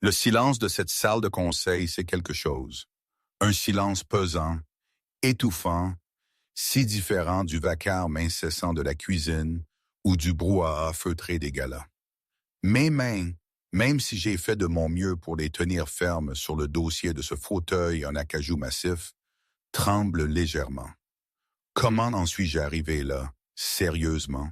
Le silence de cette salle de conseil, c'est quelque chose. Un silence pesant, étouffant, si différent du vacarme incessant de la cuisine ou du brouhaha feutré des galas. Mes mains, même si j'ai fait de mon mieux pour les tenir fermes sur le dossier de ce fauteuil en acajou massif, tremblent légèrement. Comment en suis-je arrivé là, sérieusement?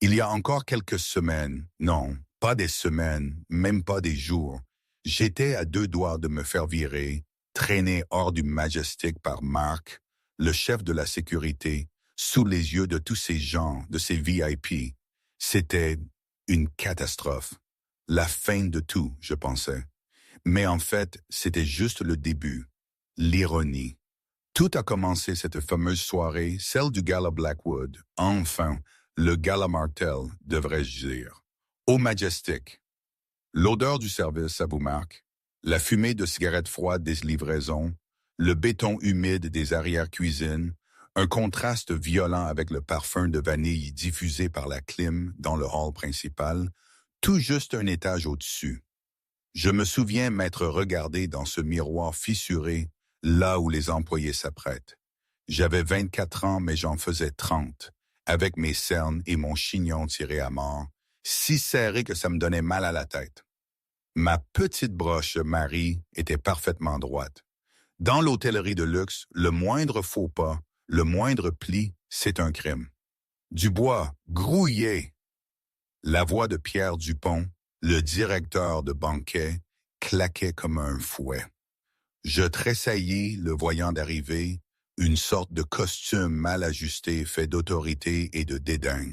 Il y a encore quelques semaines, non, pas des semaines, même pas des jours, j'étais à deux doigts de me faire virer, traîné hors du Majestic par Mark, le chef de la sécurité, sous les yeux de tous ces gens, de ces VIP. C'était une catastrophe. La fin de tout, je pensais. Mais en fait, c'était juste le début. L'ironie. Tout a commencé cette fameuse soirée, celle du Gala Blackwood. Enfin, le Gala Martel, devrais-je dire. Au Majestic. L'odeur du service, ça vous marque. La fumée de cigarettes froides des livraisons, le béton humide des arrière-cuisines, un contraste violent avec le parfum de vanille diffusé par la clim dans le hall principal, tout juste un étage au-dessus. Je me souviens m'être regardé dans ce miroir fissuré, là où les employés s'apprêtent. J'avais 24 ans, mais j'en faisais 30, avec mes cernes et mon chignon tiré à mort, si serré que ça me donnait mal à la tête. Ma petite broche Marie était parfaitement droite. Dans l'hôtellerie de luxe, le moindre faux pas, le moindre pli, c'est un crime. Dubois, grouillé. La voix de Pierre Dupont, le directeur de banquet, claquait comme un fouet. Je tressaillis le voyant d'arriver, une sorte de costume mal ajusté fait d'autorité et de dédain.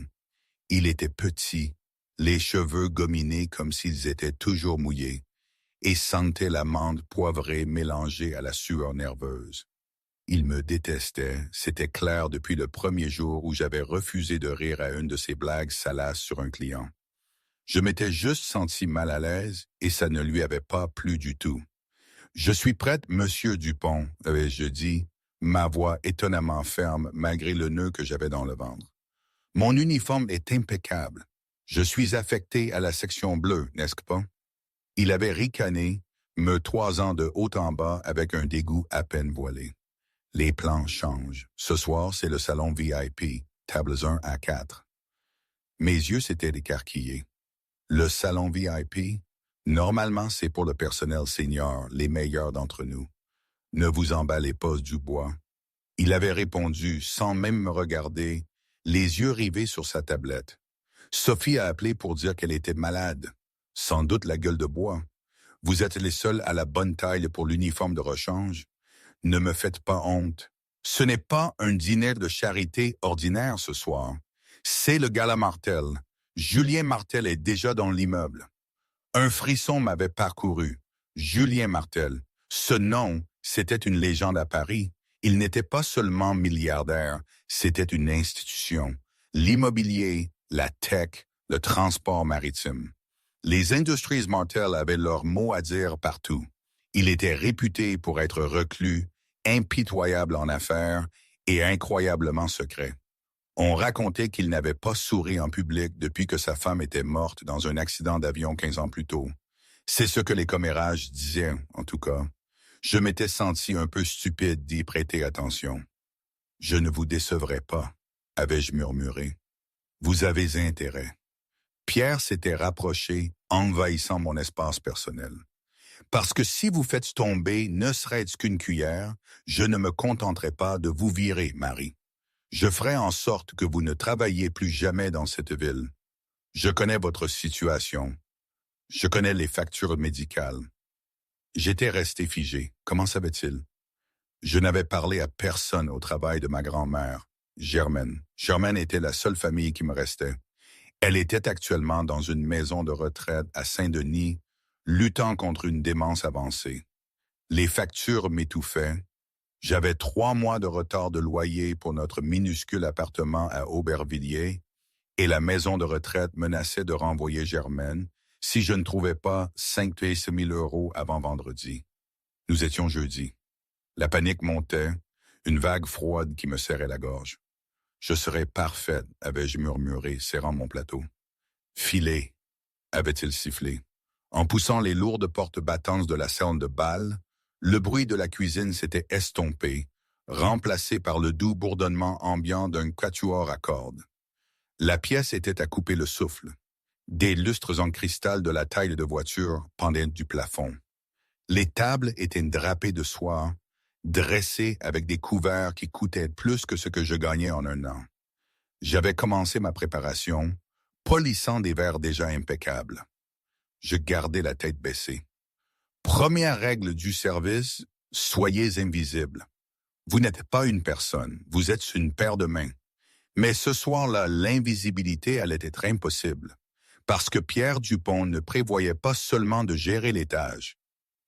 Il était petit, les cheveux gominés comme s'ils étaient toujours mouillés, et sentait l'amande poivrée mélangée à la sueur nerveuse. Il me détestait, c'était clair depuis le premier jour où j'avais refusé de rire à une de ses blagues salaces sur un client. Je m'étais juste senti mal à l'aise et ça ne lui avait pas plu du tout. « Je suis prête, monsieur Dupont », avais-je dit, ma voix étonnamment ferme malgré le nœud que j'avais dans le ventre. « Mon uniforme est impeccable. Je suis affecté à la section bleue, n'est-ce pas? » Il avait ricané, me toisant de haut en bas avec un dégoût à peine voilé. Les plans changent. Ce soir, c'est le salon VIP, tables 1 à 4. Mes yeux s'étaient écarquillés. Le salon VIP, normalement, c'est pour le personnel senior, les meilleurs d'entre nous. Ne vous emballez pas, Dubois. Il avait répondu, sans même me regarder, les yeux rivés sur sa tablette. Sophie a appelé pour dire qu'elle était malade. Sans doute la gueule de bois. Vous êtes les seuls à la bonne taille pour l'uniforme de rechange. Ne me faites pas honte. Ce n'est pas un dîner de charité ordinaire ce soir. C'est le Gala Martel. Julien Martel est déjà dans l'immeuble. Un frisson m'avait parcouru. Julien Martel. Ce nom, c'était une légende à Paris. Il n'était pas seulement milliardaire, c'était une institution. L'immobilier, la tech, le transport maritime. Les Industries Martel avaient leur mot à dire partout. Il était réputé pour être reclus, impitoyable en affaires et incroyablement secret. On racontait qu'il n'avait pas souri en public depuis que sa femme était morte dans un accident d'avion 15 ans plus tôt. C'est ce que les commérages disaient, en tout cas. Je m'étais senti un peu stupide d'y prêter attention. « Je ne vous décevrai pas », avais-je murmuré. « Vous avez intérêt. » Pierre s'était rapproché, envahissant mon espace personnel. « Parce que si vous faites tomber ne serait-ce qu'une cuillère, je ne me contenterai pas de vous virer, Marie. Je ferai en sorte que vous ne travailliez plus jamais dans cette ville. Je connais votre situation. Je connais les factures médicales. » J'étais resté figé. Comment savait-il? Je n'avais parlé à personne au travail de ma grand-mère, Germaine. Germaine était la seule famille qui me restait. Elle était actuellement dans une maison de retraite à Saint-Denis, luttant contre une démence avancée. Les factures m'étouffaient. J'avais 3 mois de retard de loyer pour notre minuscule appartement à Aubervilliers et la maison de retraite menaçait de renvoyer Germaine si je ne trouvais pas 5 000 € avant vendredi. Nous étions jeudi. La panique montait, une vague froide qui me serrait la gorge. Je serais parfaite, avais-je murmuré, serrant mon plateau. Filez, avait-il sifflé. En poussant les lourdes portes battantes de la salle de bal, le bruit de la cuisine s'était estompé, remplacé par le doux bourdonnement ambiant d'un quatuor à cordes. La pièce était à couper le souffle. Des lustres en cristal de la taille de voiture pendaient du plafond. Les tables étaient drapées de soie, dressées avec des couverts qui coûtaient plus que ce que je gagnais en un an. J'avais commencé ma préparation, polissant des verres déjà impeccables. Je gardais la tête baissée. Première règle du service, soyez invisible. Vous n'êtes pas une personne, vous êtes une paire de mains. Mais ce soir-là, l'invisibilité allait être impossible, parce que Pierre Dupont ne prévoyait pas seulement de gérer l'étage.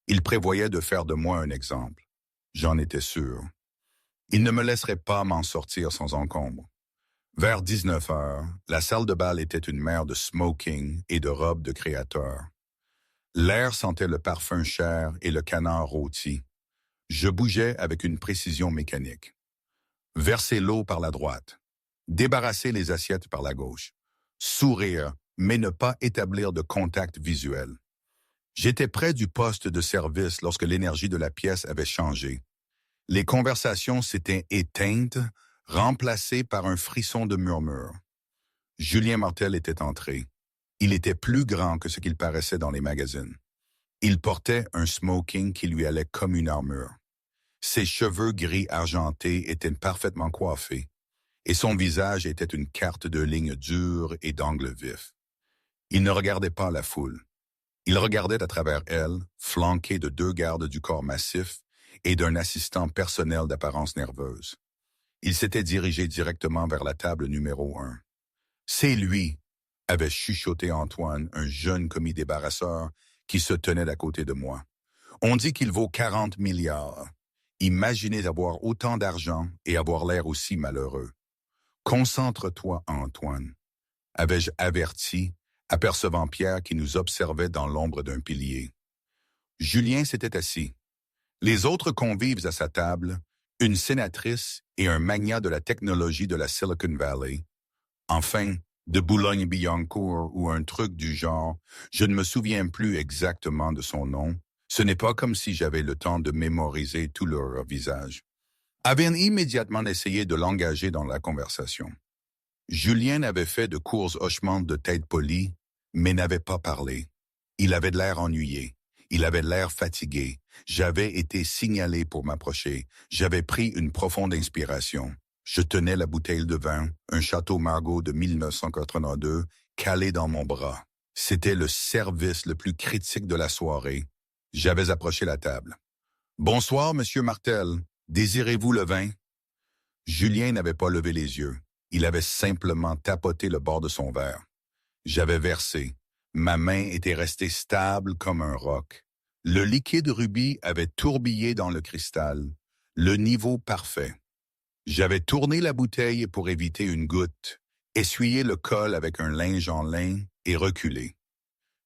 Il prévoyait de faire de moi un exemple. J'en étais sûr. Il ne me laisserait pas m'en sortir sans encombre. Vers 19 heures, la salle de bal était une mer de smoking et de robes de créateurs. L'air sentait le parfum cher et le canard rôti. Je bougeais avec une précision mécanique. Verser l'eau par la droite. Débarrasser les assiettes par la gauche. Sourire, mais ne pas établir de contact visuel. J'étais près du poste de service lorsque l'énergie de la pièce avait changé. Les conversations s'étaient éteintes, remplacées par un frisson de murmures. Julien Martel était entré. Il était plus grand que ce qu'il paraissait dans les magazines. Il portait un smoking qui lui allait comme une armure. Ses cheveux gris argentés étaient parfaitement coiffés, et son visage était une carte de lignes dures et d'angles vifs. Il ne regardait pas la foule. Il regardait à travers elle, flanqué de 2 gardes du corps massif et d'un assistant personnel d'apparence nerveuse. Il s'était dirigé directement vers la table numéro 1. « C'est lui !» avait chuchoté Antoine, un jeune commis débarrasseur qui se tenait à côté de moi. « On dit qu'il vaut 40 milliards. Imaginez avoir autant d'argent et avoir l'air aussi malheureux. Concentre-toi, Antoine, avais-je averti, apercevant Pierre qui nous observait dans l'ombre d'un pilier. Julien s'était assis. Les autres convives à sa table, une sénatrice et un magnat de la technologie de la Silicon Valley. Enfin, de Boulogne-Billancourt ou un truc du genre, je ne me souviens plus exactement de son nom. Ce n'est pas comme si j'avais le temps de mémoriser tout leur visage. Avaient immédiatement essayé de l'engager dans la conversation. Julien avait fait de courts hochements de tête polis, mais n'avait pas parlé. Il avait de l'air ennuyé. Il avait l'air fatigué. J'avais été signalé pour m'approcher. J'avais pris une profonde inspiration. Je tenais la bouteille de vin, un Château Margaux de 1982, calé dans mon bras. C'était le service le plus critique de la soirée. J'avais approché la table. « Bonsoir, Monsieur Martel. Désirez-vous le vin? » Julien n'avait pas levé les yeux. Il avait simplement tapoté le bord de son verre. J'avais versé. Ma main était restée stable comme un roc. Le liquide rubis avait tourbillé dans le cristal. Le niveau parfait. J'avais tourné la bouteille pour éviter une goutte, essuyé le col avec un linge en lin et reculé.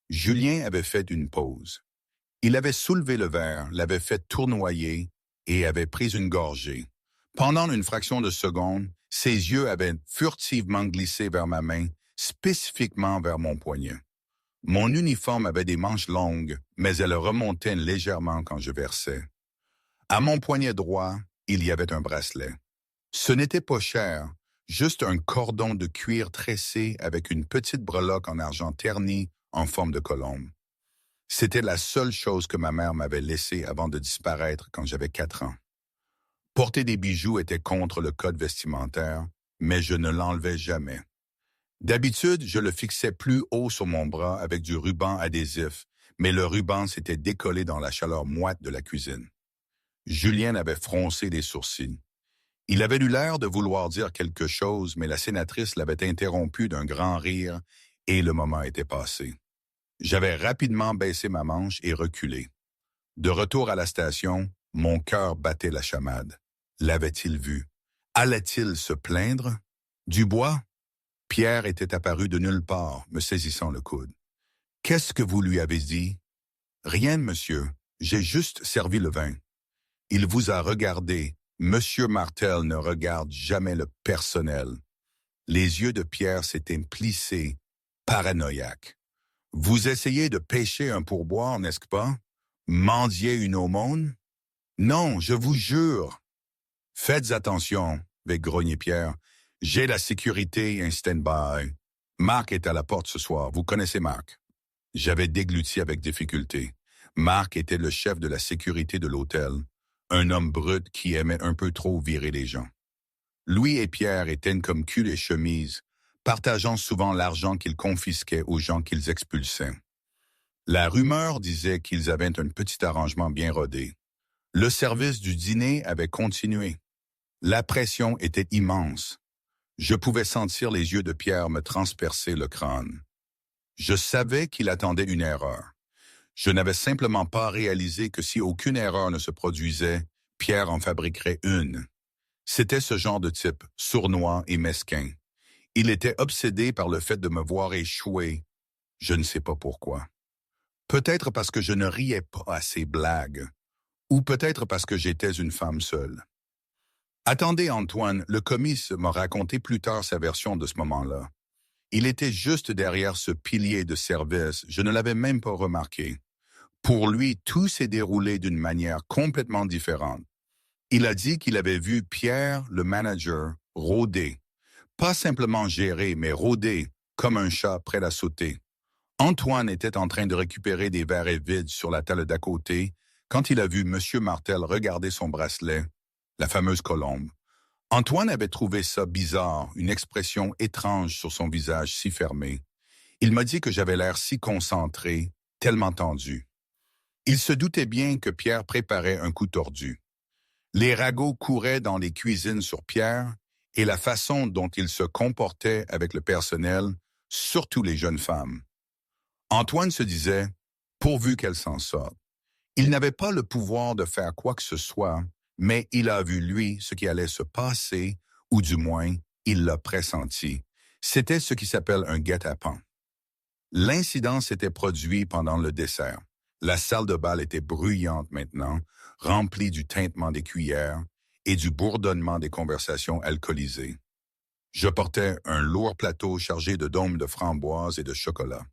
Julien avait fait une pause. Il avait soulevé le verre, l'avait fait tournoyer et avait pris une gorgée. Pendant une fraction de seconde, ses yeux avaient furtivement glissé vers ma main, spécifiquement vers mon poignet. Mon uniforme avait des manches longues, mais elles remontaient légèrement quand je versais. À mon poignet droit, il y avait un bracelet. Ce n'était pas cher, juste un cordon de cuir tressé avec une petite breloque en argent terni en forme de colombe. C'était la seule chose que ma mère m'avait laissée avant de disparaître quand j'avais 4 ans. Porter des bijoux était contre le code vestimentaire, mais je ne l'enlevais jamais. D'habitude, je le fixais plus haut sur mon bras avec du ruban adhésif, mais le ruban s'était décollé dans la chaleur moite de la cuisine. Julien avait froncé les sourcils. Il avait eu l'air de vouloir dire quelque chose, mais la sénatrice l'avait interrompu d'un grand rire et le moment était passé. J'avais rapidement baissé ma manche et reculé. De retour à la station, mon cœur battait la chamade. L'avait-il vu? Allait-il se plaindre? Dubois? Pierre était apparu de nulle part, me saisissant le coude. « Qu'est-ce que vous lui avez dit? »« Rien, monsieur. J'ai juste servi le vin. » Il vous a regardé. Monsieur Martel ne regarde jamais le personnel. Les yeux de Pierre s'étaient plissés, paranoïaques. « Vous essayez de pêcher un pourboire, n'est-ce pas? Mendier une aumône? Non, je vous jure. Faites attention, avec grogné Pierre. J'ai la sécurité et un stand-by. Marc est à la porte ce soir. Vous connaissez Marc? J'avais dégluti avec difficulté. Marc était le chef de la sécurité de l'hôtel, un homme brut qui aimait un peu trop virer les gens. Louis et Pierre étaient comme cul et chemise, partageant souvent l'argent qu'ils confisquaient aux gens qu'ils expulsaient. La rumeur disait qu'ils avaient un petit arrangement bien rodé. Le service du dîner avait continué. La pression était immense. Je pouvais sentir les yeux de Pierre me transpercer le crâne. Je savais qu'il attendait une erreur. Je n'avais simplement pas réalisé que si aucune erreur ne se produisait, Pierre en fabriquerait une. C'était ce genre de type, sournois et mesquin. Il était obsédé par le fait de me voir échouer. Je ne sais pas pourquoi. Peut-être parce que je ne riais pas à ses blagues, ou peut-être parce que j'étais une femme seule. Attendez, Antoine, le commis m'a raconté plus tard sa version de ce moment-là. Il était juste derrière ce pilier de service, je ne l'avais même pas remarqué. Pour lui, tout s'est déroulé d'une manière complètement différente. Il a dit qu'il avait vu Pierre, le manager, rôder. Pas simplement gérer, mais rôder, comme un chat prêt à sauter. Antoine était en train de récupérer des verres vides sur la table d'à côté quand il a vu M. Martel regarder son bracelet, la fameuse colombe. Antoine avait trouvé ça bizarre, une expression étrange sur son visage si fermé. Il m'a dit que j'avais l'air si concentré, tellement tendu. Il se doutait bien que Pierre préparait un coup tordu. Les ragots couraient dans les cuisines sur Pierre et la façon dont il se comportait avec le personnel, surtout les jeunes femmes. Antoine se disait, pourvu qu'elle s'en sorte. Il n'avait pas le pouvoir de faire quoi que ce soit, mais il a vu, lui, ce qui allait se passer, ou du moins, il l'a pressenti. C'était ce qui s'appelle un guet-apens. L'incident s'était produit pendant le dessert. La salle de bal était bruyante maintenant, remplie du tintement des cuillères et du bourdonnement des conversations alcoolisées. Je portais un lourd plateau chargé de dômes de framboises et de chocolat.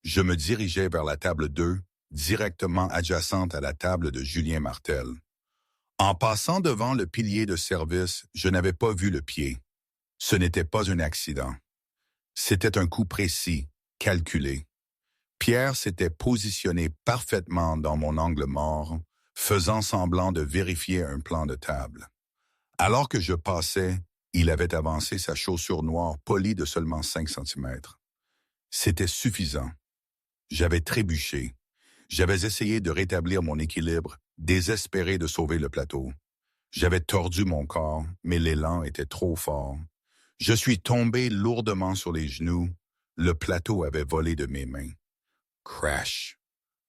Je me dirigeais vers la table 2, directement adjacente à la table de Julien Martel. En passant devant le pilier de service, je n'avais pas vu le pied. Ce n'était pas un accident. C'était un coup précis, calculé. Pierre s'était positionné parfaitement dans mon angle mort, faisant semblant de vérifier un plan de table. Alors que je passais, il avait avancé sa chaussure noire polie de seulement 5 centimètres. C'était suffisant. J'avais trébuché. J'avais essayé de rétablir mon équilibre, désespéré de sauver le plateau. J'avais tordu mon corps, mais l'élan était trop fort. Je suis tombé lourdement sur les genoux. Le plateau avait volé de mes mains. Crash.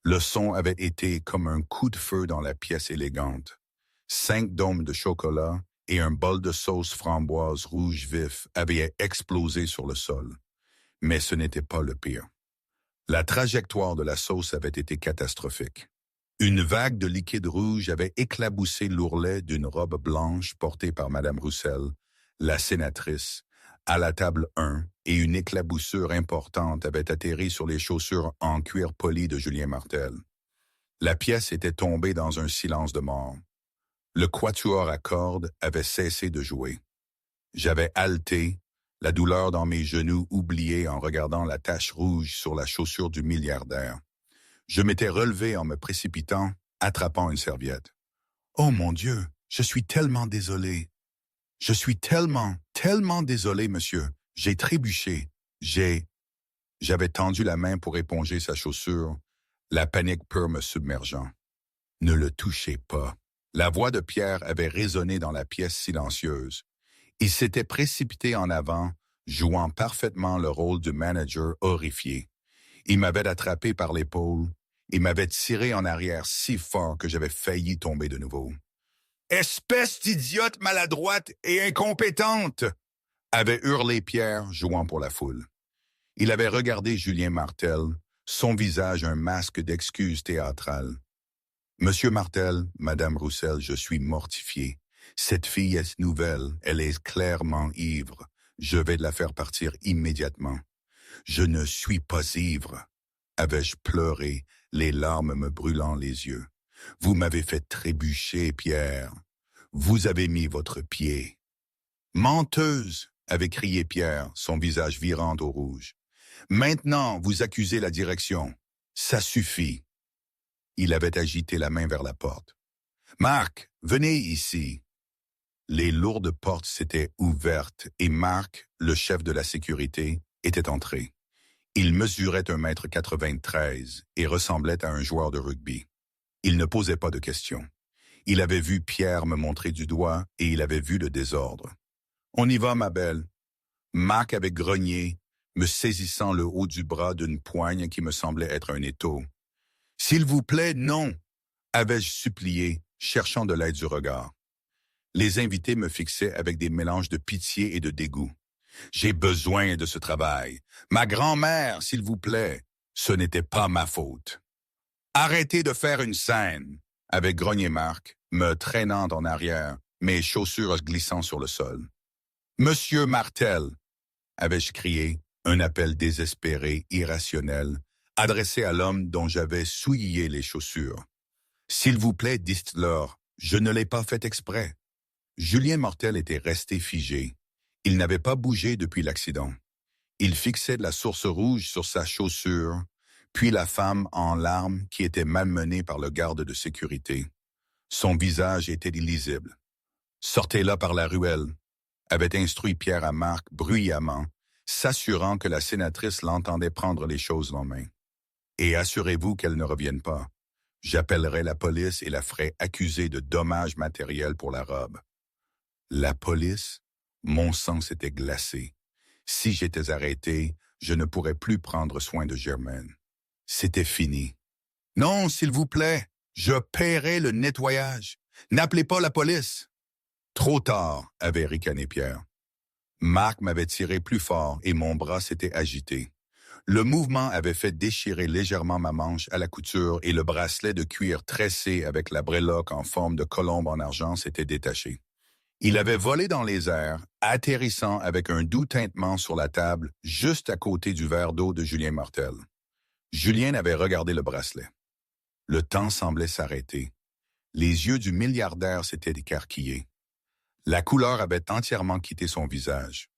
Le son avait été comme un coup de feu dans la pièce élégante. 5 dômes de chocolat et un bol de sauce framboise rouge vif avaient explosé sur le sol. Mais ce n'était pas le pire. La trajectoire de la sauce avait été catastrophique. Une vague de liquide rouge avait éclaboussé l'ourlet d'une robe blanche portée par Madame Roussel, la sénatrice, à la table 1, et une éclaboussure importante avait atterri sur les chaussures en cuir poli de Julien Martel. La pièce était tombée dans un silence de mort. Le quatuor à cordes avait cessé de jouer. J'avais haleté, la douleur dans mes genoux oubliée en regardant la tache rouge sur la chaussure du milliardaire. Je m'étais relevé en me précipitant, attrapant une serviette. « Oh mon Dieu, je suis tellement désolé. Je suis tellement désolé, monsieur. J'ai trébuché. J'avais tendu la main pour éponger sa chaussure, la panique pure me submergeant. « Ne le touchez pas. » La voix de Pierre avait résonné dans la pièce silencieuse. Il s'était précipité en avant, jouant parfaitement le rôle du manager horrifié. Il m'avait attrapé par l'épaule et m'avait tiré en arrière si fort que j'avais failli tomber de nouveau. « Espèce d'idiote maladroite et incompétente !» avait hurlé Pierre, jouant pour la foule. Il avait regardé Julien Martel, son visage un masque d'excuses théâtrales. « Monsieur Martel, Madame Roussel, je suis mortifié. Cette fille est nouvelle, elle est clairement ivre. Je vais la faire partir immédiatement. »« Je ne suis pas ivre. » avais-je pleuré, les larmes me brûlant les yeux. Vous m'avez fait trébucher, Pierre. Vous avez mis votre pied. Menteuse, avait crié Pierre, son visage virant au rouge. Maintenant, vous accusez la direction. Ça suffit. Il avait agité la main vers la porte. Marc, venez ici. Les lourdes portes s'étaient ouvertes et Marc, le chef de la sécurité, était entré. Il mesurait 1,93 m et ressemblait à un joueur de rugby. Il ne posait pas de questions. Il avait vu Pierre me montrer du doigt et il avait vu le désordre. « On y va, ma belle. » Marc avait grogné, me saisissant le haut du bras d'une poigne qui me semblait être un étau. « S'il vous plaît, non !» avais-je supplié, cherchant de l'aide du regard. Les invités me fixaient avec des mélanges de pitié et de dégoût. « J'ai besoin de ce travail. Ma grand-mère, s'il vous plaît. Ce n'était pas ma faute. »« Arrêtez de faire une scène !» avait grogné Marc, me traînant en arrière, mes chaussures glissant sur le sol. « Monsieur Martel !» avais-je crié, un appel désespéré, irrationnel, adressé à l'homme dont j'avais souillé les chaussures. « S'il vous plaît, dites-leur, je ne l'ai pas fait exprès. » Julien Martel était resté figé. Il n'avait pas bougé depuis l'accident. Il fixait la source rouge sur sa chaussure, puis la femme en larmes qui était malmenée par le garde de sécurité. Son visage était illisible. « Sortez-la par la ruelle », avait instruit Pierre à Marc bruyamment, s'assurant que la sénatrice l'entendait prendre les choses en main. « Et assurez-vous qu'elle ne revienne pas. J'appellerai la police et la ferai accuser de dommages matériels pour la robe. » La police? Mon sang s'était glacé. Si j'étais arrêté, je ne pourrais plus prendre soin de Germaine. C'était fini. « Non, s'il vous plaît, je paierai le nettoyage. N'appelez pas la police. » Trop tard, avait ricané Pierre. Marc m'avait tiré plus fort et mon bras s'était agité. Le mouvement avait fait déchirer légèrement ma manche à la couture et le bracelet de cuir tressé avec la breloque en forme de colombe en argent s'était détaché. Il avait volé dans les airs, atterrissant avec un doux tintement sur la table, juste à côté du verre d'eau de Julien Martel. Julien avait regardé le bracelet. Le temps semblait s'arrêter. Les yeux du milliardaire s'étaient écarquillés. La couleur avait entièrement quitté son visage.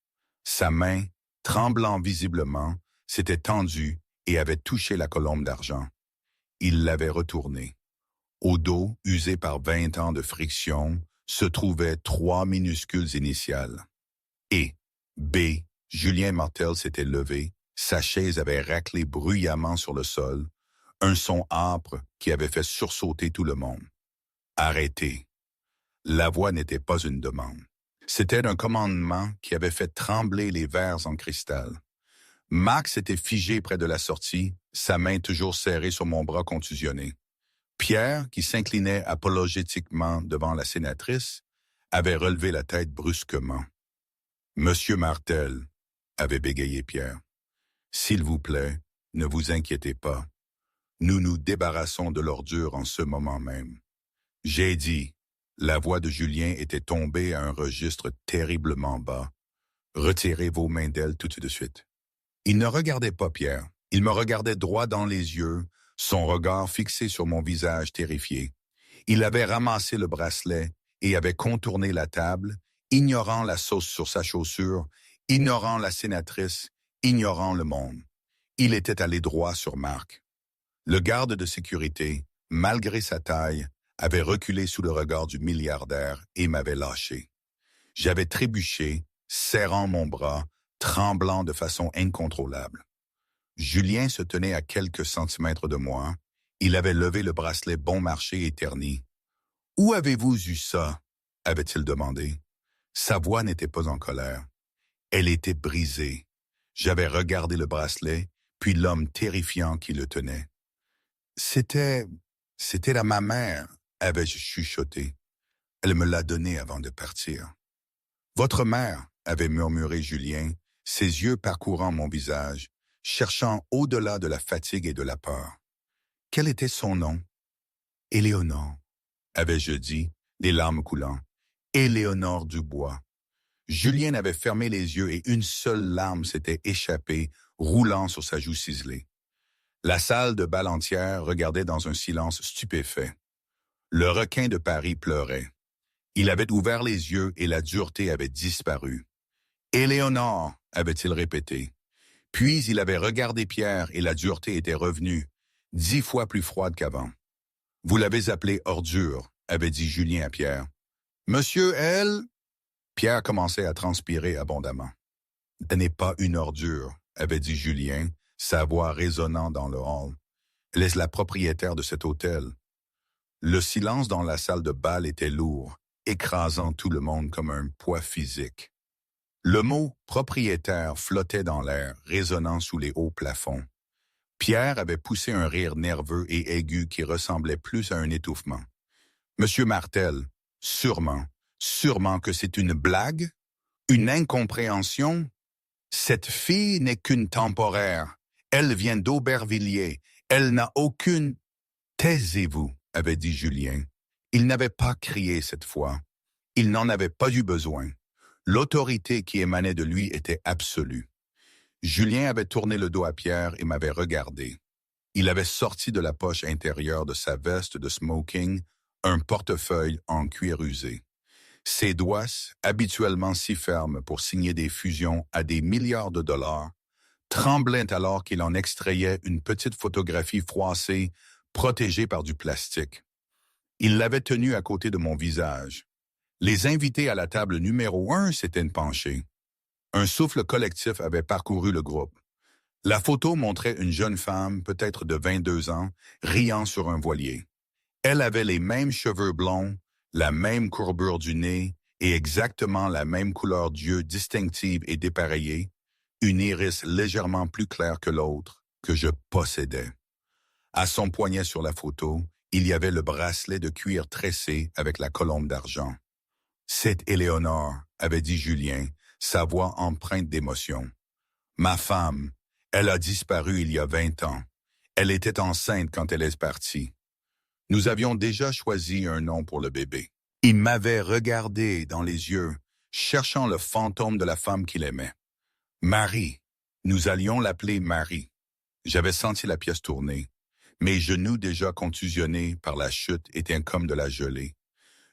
Sa main, tremblant visiblement, s'était tendue et avait touché la colombe d'argent. Il l'avait retournée. Au dos, usé par 20 ans de friction, se trouvaient 3 minuscules initiales. Et, B, Julien Martel s'était levé, sa chaise avait raclé bruyamment sur le sol, un son âpre qui avait fait sursauter tout le monde. Arrêtez. La voix n'était pas une demande. C'était un commandement qui avait fait trembler les verres en cristal. Max était figé près de la sortie, sa main toujours serrée sur mon bras contusionné. Pierre, qui s'inclinait apologétiquement devant la sénatrice, avait relevé la tête brusquement. « Monsieur Martel, » avait bégayé Pierre, « s'il vous plaît, ne vous inquiétez pas. Nous nous débarrassons de l'ordure en ce moment même. » J'ai dit, la voix de Julien était tombée à un registre terriblement bas. « Retirez vos mains d'elle tout de suite. » Il ne regardait pas Pierre, il me regardait droit dans les yeux, son regard fixé sur mon visage terrifié. Il avait ramassé le bracelet et avait contourné la table, ignorant la sauce sur sa chaussure, ignorant la sénatrice, ignorant le monde. Il était allé droit sur Marc. Le garde de sécurité, malgré sa taille, avait reculé sous le regard du milliardaire et m'avait lâché. J'avais trébuché, serrant mon bras, tremblant de façon incontrôlable. Julien se tenait à quelques centimètres de moi. Il avait levé le bracelet bon marché et terni. « Où avez-vous eu ça ?» avait-il demandé. Sa voix n'était pas en colère. Elle était brisée. J'avais regardé le bracelet, puis l'homme terrifiant qui le tenait. « C'était à ma mère, » avais-je chuchoté. Elle me l'a donné avant de partir. « Votre mère, » avait murmuré Julien, ses yeux parcourant mon visage, cherchant au-delà de la fatigue et de la peur. Quel était son nom? Éléonore, avais-je dit, les larmes coulant. Éléonore Dubois. Julien avait fermé les yeux et une seule larme s'était échappée, roulant sur sa joue ciselée. La salle de bal entière regardait dans un silence stupéfait. Le requin de Paris pleurait. Il avait ouvert les yeux et la dureté avait disparu. « Éléonore » avait-il répété. Puis il avait regardé Pierre et la dureté était revenue, 10 fois plus froide qu'avant. « Vous l'avez appelé ordure » avait dit Julien à Pierre. « Monsieur, elle... » Pierre commençait à transpirer abondamment. « Elle n'est pas une ordure » avait dit Julien, sa voix résonnant dans le hall. « Elle est la propriétaire de cet hôtel. » Le silence dans la salle de bal était lourd, écrasant tout le monde comme un poids physique. Le mot « propriétaire » flottait dans l'air, résonnant sous les hauts plafonds. Pierre avait poussé un rire nerveux et aigu qui ressemblait plus à un étouffement. « Monsieur Martel, sûrement que c'est une blague? Une incompréhension? Cette fille n'est qu'une temporaire. Elle vient d'Aubervilliers. Elle n'a aucune... » « Taisez-vous » avait dit Julien. Il n'avait pas crié cette fois. Il n'en avait pas eu besoin. L'autorité qui émanait de lui était absolue. Julien avait tourné le dos à Pierre et m'avait regardé. Il avait sorti de la poche intérieure de sa veste de smoking un portefeuille en cuir usé. Ses doigts, habituellement si fermes pour signer des fusions à des milliards de dollars, tremblaient alors qu'il en extrayait une petite photographie froissée, protégée par du plastique. Il l'avait tenue à côté de mon visage. Les invités à la table numéro 1 s'étaient penchés. Un souffle collectif avait parcouru le groupe. La photo montrait une jeune femme, peut-être de 22 ans, riant sur un voilier. Elle avait les mêmes cheveux blonds, la même courbure du nez et exactement la même couleur d'yeux distinctive et dépareillée, une iris légèrement plus claire que l'autre, que je possédais. À son poignet sur la photo, il y avait le bracelet de cuir tressé avec la colombe d'argent. « C'est Éléonore » avait dit Julien, sa voix empreinte d'émotion. « Ma femme, elle a disparu il y a 20 ans. Elle était enceinte quand elle est partie. Nous avions déjà choisi un nom pour le bébé. Il m'avait regardé dans les yeux, cherchant le fantôme de la femme qu'il aimait. Marie, nous allions l'appeler Marie. J'avais senti la pièce tourner. Mes genoux déjà contusionnés par la chute étaient comme de la gelée.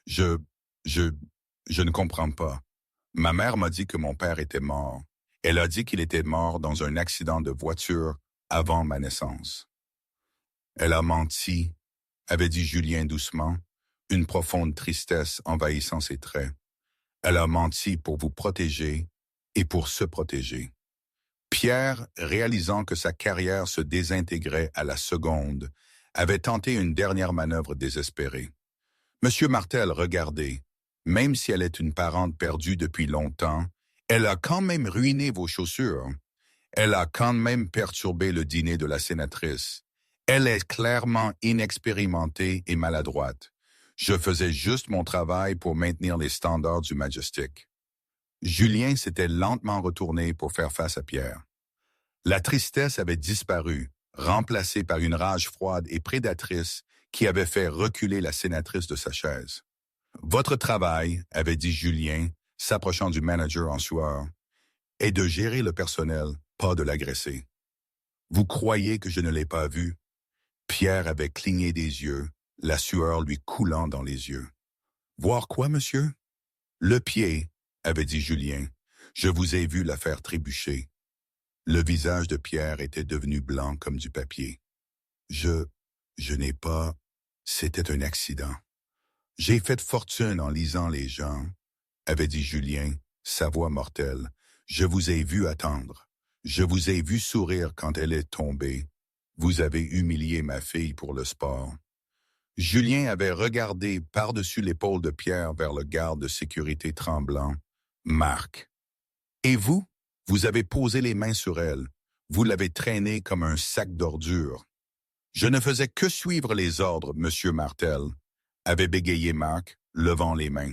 Je ne comprends pas. Ma mère m'a dit que mon père était mort. Elle a dit qu'il était mort dans un accident de voiture avant ma naissance. Elle a menti, avait dit Julien doucement, une profonde tristesse envahissant ses traits. Elle a menti pour vous protéger et pour se protéger. Pierre, réalisant que sa carrière se désintégrait à la seconde, avait tenté une dernière manœuvre désespérée. « Monsieur Martel, regardez, même si elle est une parente perdue depuis longtemps, elle a quand même ruiné vos chaussures. Elle a quand même perturbé le dîner de la sénatrice. Elle est clairement inexpérimentée et maladroite. Je faisais juste mon travail pour maintenir les standards du Majestic. » Julien s'était lentement retourné pour faire face à Pierre. La tristesse avait disparu, remplacée par une rage froide et prédatrice qui avait fait reculer la sénatrice de sa chaise. « Votre travail, » avait dit Julien, s'approchant du manager en sueur, « est de gérer le personnel, pas de l'agresser. Vous croyez que je ne l'ai pas vu? » Pierre avait cligné des yeux, la sueur lui coulant dans les yeux. « Voir quoi, monsieur? »« Le pied, » avait dit Julien. « Je vous ai vu la faire trébucher. » Le visage de Pierre était devenu blanc comme du papier. « Je n'ai pas... C'était un accident. J'ai fait fortune en lisant les gens, » avait dit Julien, sa voix mortelle. « Je vous ai vu attendre. Je vous ai vu sourire quand elle est tombée. Vous avez humilié ma fille pour le sport. » Julien avait regardé par-dessus l'épaule de Pierre vers le garde de sécurité tremblant. « Marc. Et vous? Vous avez posé les mains sur elle. Vous l'avez traînée comme un sac d'ordures. »« Je ne faisais que suivre les ordres, monsieur Martel, » avait bégayé Marc, levant les mains.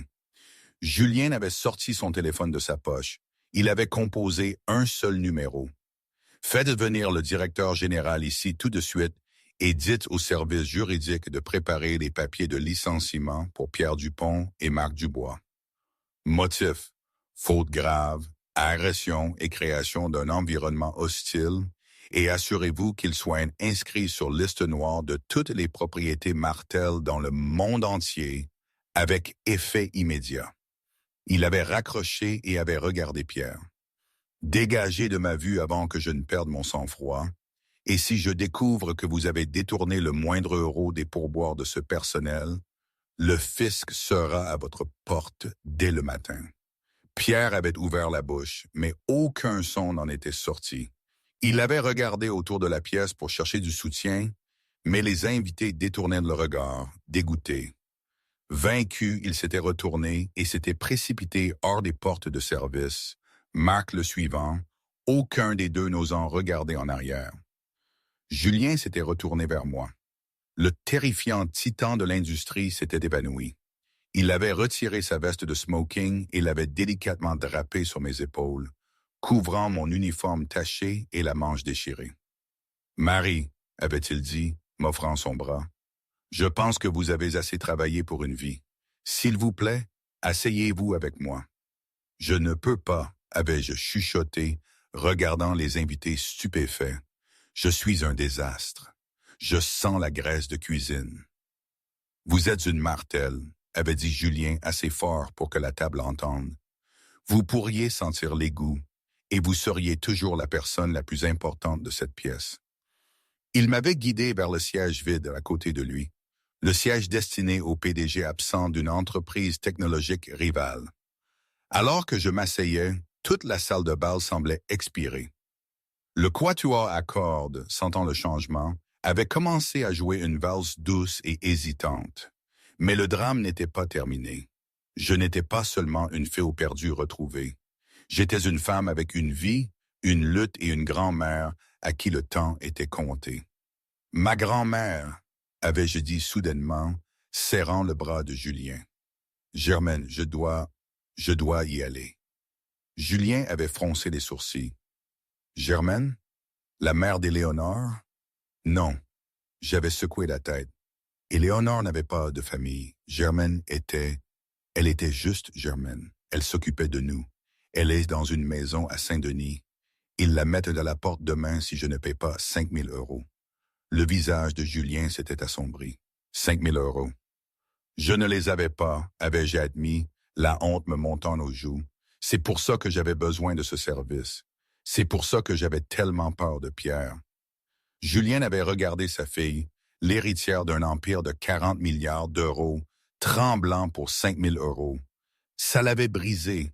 Julien avait sorti son téléphone de sa poche. Il avait composé un seul numéro. « Faites venir le directeur général ici tout de suite et dites au service juridique de préparer les papiers de licenciement pour Pierre Dupont et Marc Dubois. Motif, faute grave, agression et création d'un environnement hostile et assurez-vous qu'il soit inscrit sur liste noire de toutes les propriétés Martel dans le monde entier avec effet immédiat. Il avait raccroché et avait regardé Pierre. Dégagez de ma vue avant que je ne perde mon sang-froid, et si je découvre que vous avez détourné le moindre euro des pourboires de ce personnel, le fisc sera à votre porte dès le matin. Pierre avait ouvert la bouche, mais aucun son n'en était sorti. Il avait regardé autour de la pièce pour chercher du soutien, mais les invités détournaient le regard, dégoûtés. Vaincu, il s'était retourné et s'était précipité hors des portes de service. Marc le suivant, aucun des deux n'osant regarder en arrière. Julien s'était retourné vers moi. Le terrifiant titan de l'industrie s'était évanoui. Il avait retiré sa veste de smoking et l'avait délicatement drapée sur mes épaules, couvrant mon uniforme taché et la manche déchirée. « Marie, avait-il dit, m'offrant son bras, je pense que vous avez assez travaillé pour une vie. S'il vous plaît, asseyez-vous avec moi. » Je ne peux pas, avais-je chuchoté, regardant les invités stupéfaits. Je suis un désastre. Je sens la graisse de cuisine. Vous êtes une Martel, avait dit Julien assez fort pour que la table entende. Vous pourriez sentir l'égout, et vous seriez toujours la personne la plus importante de cette pièce. Il m'avait guidé vers le siège vide à côté de lui, le siège destiné au PDG absent d'une entreprise technologique rivale. Alors que je m'asseyais, toute la salle de bal semblait expirer. Le quatuor à cordes, sentant le changement, avait commencé à jouer une valse douce et hésitante. Mais le drame n'était pas terminé. Je n'étais pas seulement une fille au perdu retrouvée. J'étais une femme avec une vie, une lutte et une grand-mère à qui le temps était compté. Ma grand-mère, avais-je dit soudainement, serrant le bras de Julien. Germaine, je dois y aller. Julien avait froncé les sourcils. Germaine? La mère d'Éléonore? Non. J'avais secoué la tête. Éléonore n'avait pas de famille. Germaine elle était juste Germaine. Elle s'occupait de nous. Elle est dans une maison à Saint-Denis. Ils la mettent à la porte demain si je ne paie pas 5 000 euros. Le visage de Julien s'était assombri. 5 000 euros. Je ne les avais pas, avais-je admis, la honte me montant aux joues. C'est pour ça que j'avais besoin de ce service. C'est pour ça que j'avais tellement peur de Pierre. Julien avait regardé sa fille, l'héritière d'un empire de 40 milliards d'euros, tremblant pour 5 000 euros. Ça l'avait brisé.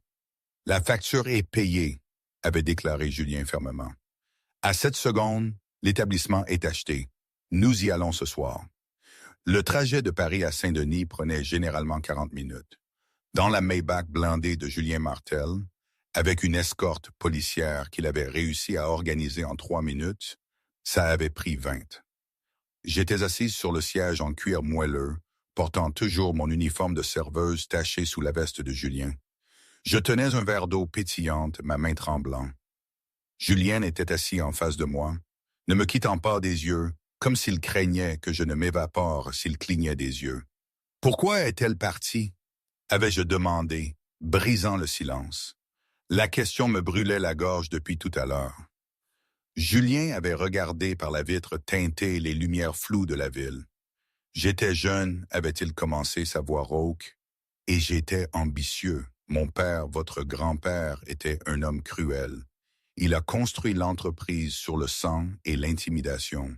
La facture est payée, avait déclaré Julien fermement. À cette seconde, l'établissement est acheté. Nous y allons ce soir. Le trajet de Paris à Saint-Denis prenait généralement 40 minutes. Dans la Maybach blindée de Julien Martel, avec une escorte policière qu'il avait réussi à organiser en 3 minutes, ça avait pris 20. J'étais assise sur le siège en cuir moelleux, portant toujours mon uniforme de serveuse taché sous la veste de Julien. Je tenais un verre d'eau pétillante, ma main tremblant. Julien était assis en face de moi, ne me quittant pas des yeux, comme s'il craignait que je ne m'évapore s'il clignait des yeux. « Pourquoi est-elle partie ?» avais-je demandé, brisant le silence. La question me brûlait la gorge depuis tout à l'heure. Julien avait regardé par la vitre teintée les lumières floues de la ville. J'étais jeune, avait-il commencé sa voix rauque, et j'étais ambitieux. Mon père, votre grand-père, était un homme cruel. Il a construit l'entreprise sur le sang et l'intimidation.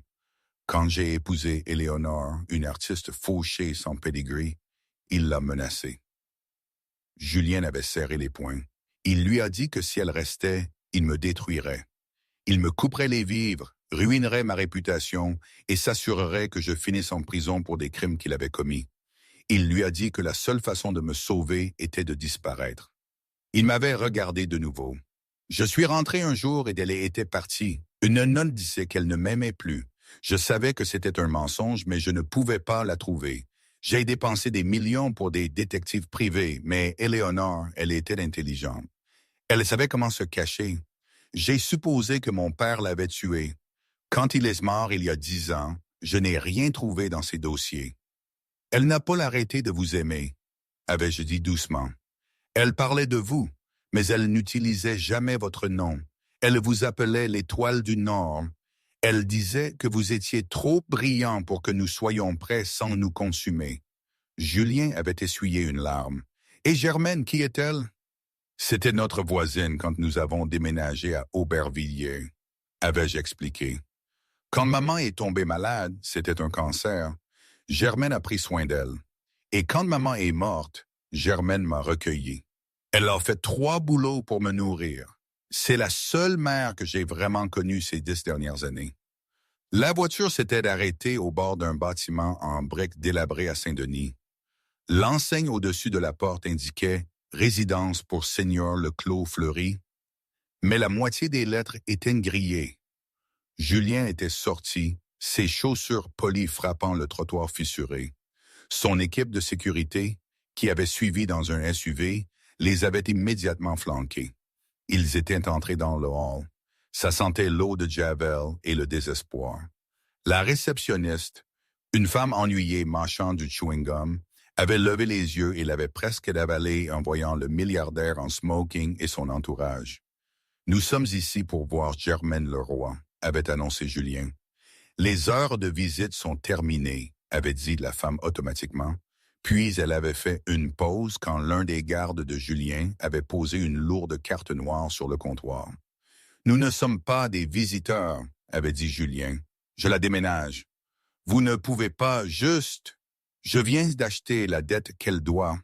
Quand j'ai épousé Éléonore, une artiste fauchée sans pedigree, il l'a menacée. Julien avait serré les poings. Il lui a dit que si elle restait, il me détruirait. Il me couperait les vivres, ruinerait ma réputation et s'assurerait que je finisse en prison pour des crimes qu'il avait commis. Il lui a dit que la seule façon de me sauver était de disparaître. Il m'avait regardé de nouveau. Je suis rentré un jour et elle était partie. Une nonne disait qu'elle ne m'aimait plus. Je savais que c'était un mensonge, mais je ne pouvais pas la trouver. J'ai dépensé des millions pour des détectives privés, mais Éléonore, elle était intelligente. Elle savait comment se cacher. J'ai supposé que mon père l'avait tué. Quand il est mort il y a 10 ans, je n'ai rien trouvé dans ses dossiers. Elle n'a pas arrêté de vous aimer, avais-je dit doucement. Elle parlait de vous, mais elle n'utilisait jamais votre nom. Elle vous appelait l'étoile du Nord, Elle disait que vous étiez trop brillant pour que nous soyons prêts sans nous consumer. Julien avait essuyé une larme. Et Germaine, qui est-elle? C'était notre voisine quand nous avons déménagé à Aubervilliers, avais-je expliqué. Quand maman est tombée malade, c'était un cancer, Germaine a pris soin d'elle. Et quand maman est morte, Germaine m'a recueilli. Elle a fait 3 boulots pour me nourrir. C'est la seule mère que j'ai vraiment connue ces 10 dernières années. La voiture s'était arrêtée au bord d'un bâtiment en briques délabré à Saint-Denis. L'enseigne au-dessus de la porte indiquait « Résidence pour Seigneur Le Clos Fleury », mais la moitié des lettres étaient grillées. Julien était sorti, ses chaussures polies frappant le trottoir fissuré. Son équipe de sécurité, qui avait suivi dans un SUV, les avait immédiatement flanqués. Ils étaient entrés dans le hall. Ça sentait l'eau de Javel et le désespoir. La réceptionniste, une femme ennuyée mâchant du chewing-gum, avait levé les yeux et l'avait presque avalé en voyant le milliardaire en smoking et son entourage. « Nous sommes ici pour voir Germaine Leroy », avait annoncé Julien. « Les heures de visite sont terminées », avait dit la femme automatiquement. Puis elle avait fait une pause quand l'un des gardes de Julien avait posé une lourde carte noire sur le comptoir. « Nous ne sommes pas des visiteurs », avait dit Julien. « Je la déménage. Vous ne pouvez pas juste... » « Je viens d'acheter la dette qu'elle doit, »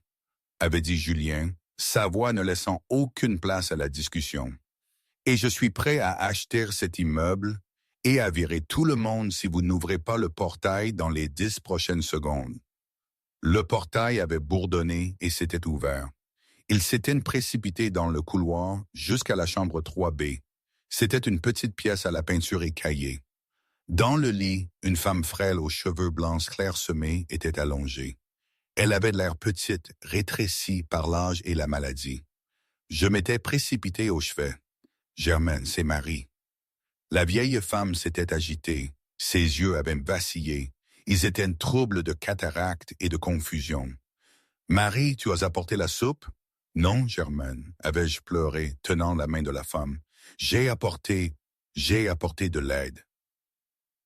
avait dit Julien, sa voix ne laissant aucune place à la discussion. « Et je suis prêt à acheter cet immeuble et à virer tout le monde si vous n'ouvrez pas le portail dans les 10 prochaines secondes. » Le portail avait bourdonné et s'était ouvert. Ils s'étaient précipités dans le couloir jusqu'à la chambre 3B. C'était une petite pièce à la peinture écaillée. Dans le lit, une femme frêle aux cheveux blancs clairsemés était allongée. Elle avait l'air petite, rétrécie par l'âge et la maladie. Je m'étais précipité au chevet. « Germaine, c'est Marie. » La vieille femme s'était agitée. Ses yeux avaient vacillé. Ils étaient troubles de cataracte et de confusion. « Marie, tu as apporté la soupe? »« Non, Germaine, avais-je pleuré, tenant la main de la femme. J'ai apporté de l'aide. »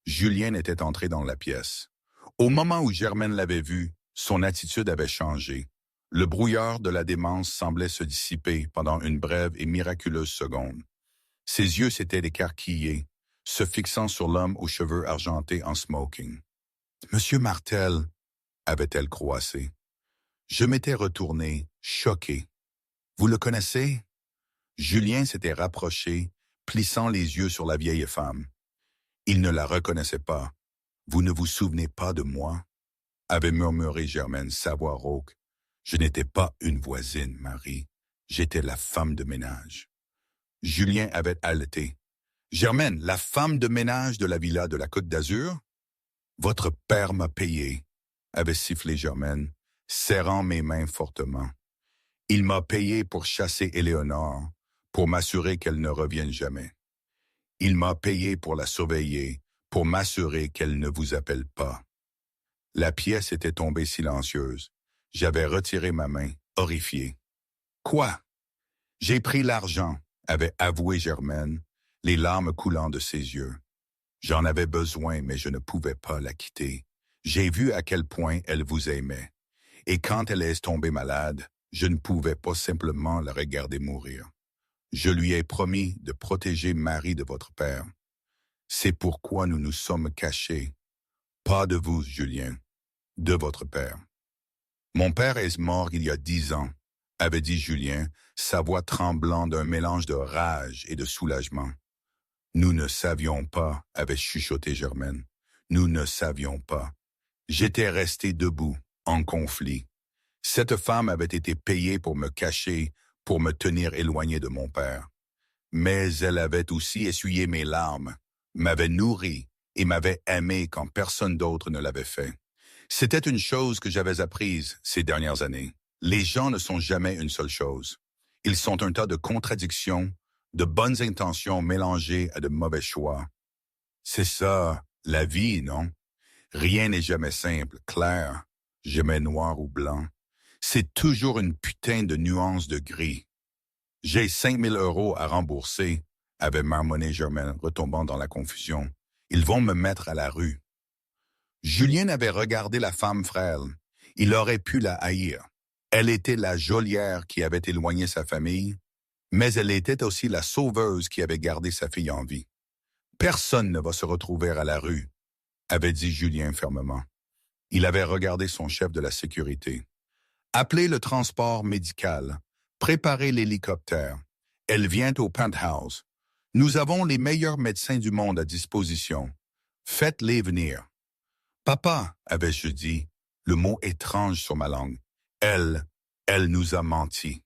Julien était entré dans la pièce. Au moment où Germaine l'avait vu, son attitude avait changé. Le brouillard de la démence semblait se dissiper pendant une brève et miraculeuse seconde. Ses yeux s'étaient écarquillés, se fixant sur l'homme aux cheveux argentés en smoking. « Monsieur Martel, » avait-elle croassé. Je m'étais retourné, choqué. « Vous le connaissez? » Julien s'était rapproché, plissant les yeux sur la vieille femme. Il ne la reconnaissait pas. « Vous ne vous souvenez pas de moi? » avait murmuré Germaine, sa voix rauque. « Je n'étais pas une voisine, Marie. J'étais la femme de ménage. » Julien avait haleté. « Germaine, la femme de ménage de la villa de la Côte d'Azur? »« Votre père m'a payé, » avait sifflé Germaine, serrant mes mains fortement. « Il m'a payé pour chasser Éléonore, pour m'assurer qu'elle ne revienne jamais. Il m'a payé pour la surveiller, pour m'assurer qu'elle ne vous appelle pas. » La pièce était tombée silencieuse. J'avais retiré ma main, horrifié. « Quoi? » « J'ai pris l'argent, » avait avoué Germaine, les larmes coulant de ses yeux. J'en avais besoin, mais je ne pouvais pas la quitter. J'ai vu à quel point elle vous aimait. Et quand elle est tombée malade, je ne pouvais pas simplement la regarder mourir. Je lui ai promis de protéger Marie de votre père. C'est pourquoi nous nous sommes cachés. Pas de vous, Julien, de votre père. Mon père est mort il y a 10 ans, avait dit Julien, sa voix tremblant d'un mélange de rage et de soulagement. Nous ne savions pas, avait chuchoté Germaine. Nous ne savions pas. J'étais resté debout, en conflit. Cette femme avait été payée pour me cacher, pour me tenir éloigné de mon père. Mais elle avait aussi essuyé mes larmes, m'avait nourri et m'avait aimé quand personne d'autre ne l'avait fait. C'était une chose que j'avais apprise ces dernières années. Les gens ne sont jamais une seule chose. Ils sont un tas de contradictions, de bonnes intentions mélangées à de mauvais choix. C'est ça, la vie, non? Rien n'est jamais simple, clair, jamais noir ou blanc. C'est toujours une putain de nuance de gris. J'ai 5 000 € à rembourser, avait marmonné Germaine, retombant dans la confusion. Ils vont me mettre à la rue. Julien avait regardé la femme frêle. Il aurait pu la haïr. Elle était la geôlière qui avait éloigné sa famille, mais elle était aussi la sauveuse qui avait gardé sa fille en vie. Personne ne va se retrouver à la rue, avait dit Julien fermement. Il avait regardé son chef de la sécurité. Appelez le transport médical. Préparez l'hélicoptère. Elle vient au penthouse. Nous avons les meilleurs médecins du monde à disposition. Faites-les venir. Papa, avais-je dit, le mot étrange sur ma langue. Elle nous a menti.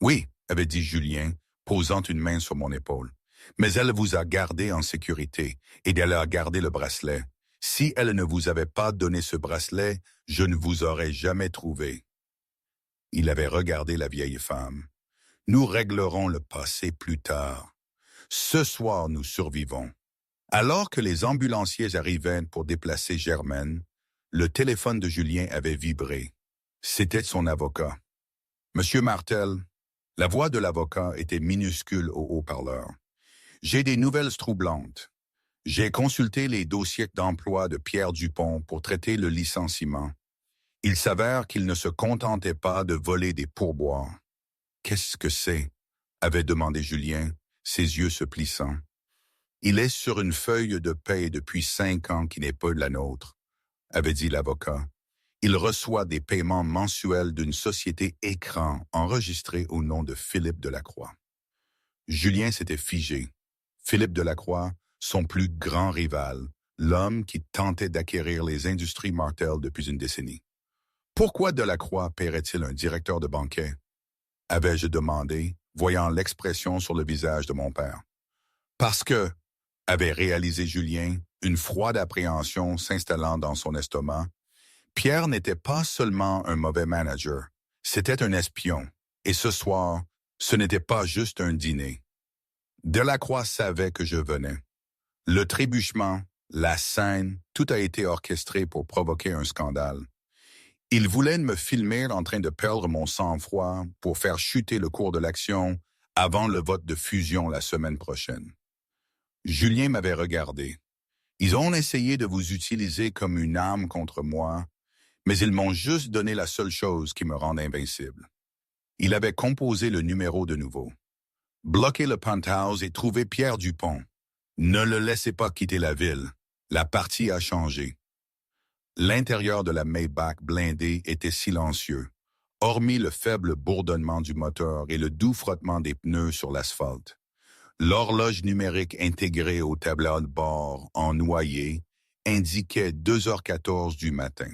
Oui, avait dit Julien, posant une main sur mon épaule. Mais elle vous a gardé en sécurité et elle a gardé le bracelet. Si elle ne vous avait pas donné ce bracelet, je ne vous aurais jamais trouvé. Il avait regardé la vieille femme. Nous réglerons le passé plus tard. Ce soir, nous survivons. Alors que les ambulanciers arrivaient pour déplacer Germaine, le téléphone de Julien avait vibré. C'était son avocat. Monsieur Martel, la voix de l'avocat était minuscule au haut-parleur. J'ai des nouvelles troublantes. J'ai consulté les dossiers d'emploi de Pierre Dupont pour traiter le licenciement. Il s'avère qu'il ne se contentait pas de voler des pourboires. Qu'est-ce que c'est? Avait demandé Julien, ses yeux se plissant. Il est sur une feuille de paie depuis 5 ans qui n'est pas la nôtre, avait dit l'avocat. Il reçoit des paiements mensuels d'une société écran enregistrée au nom de Philippe Delacroix. Julien s'était figé. Philippe Delacroix, son plus grand rival, l'homme qui tentait d'acquérir les industries Martel depuis une décennie. Pourquoi Delacroix paierait-il un directeur de banquet? Avais-je demandé, voyant l'expression sur le visage de mon père. Parce que, avait réalisé Julien, une froide appréhension s'installant dans son estomac, Pierre n'était pas seulement un mauvais manager, c'était un espion. Et ce soir, ce n'était pas juste un dîner. Delacroix savait que je venais. Le trébuchement, la scène, tout a été orchestré pour provoquer un scandale. Il voulait me filmer en train de perdre mon sang-froid pour faire chuter le cours de l'action avant le vote de fusion la semaine prochaine. Julien m'avait regardé. Ils ont essayé de vous utiliser comme une arme contre moi, mais ils m'ont juste donné la seule chose qui me rend invincible. Il avait composé le numéro de nouveau. Bloquez le penthouse et trouvez Pierre Dupont. Ne le laissez pas quitter la ville. La partie a changé. L'intérieur de la Maybach blindée était silencieux, hormis le faible bourdonnement du moteur et le doux frottement des pneus sur l'asphalte. L'horloge numérique intégrée au tableau de bord, en noyer, indiquait 2h14 du matin.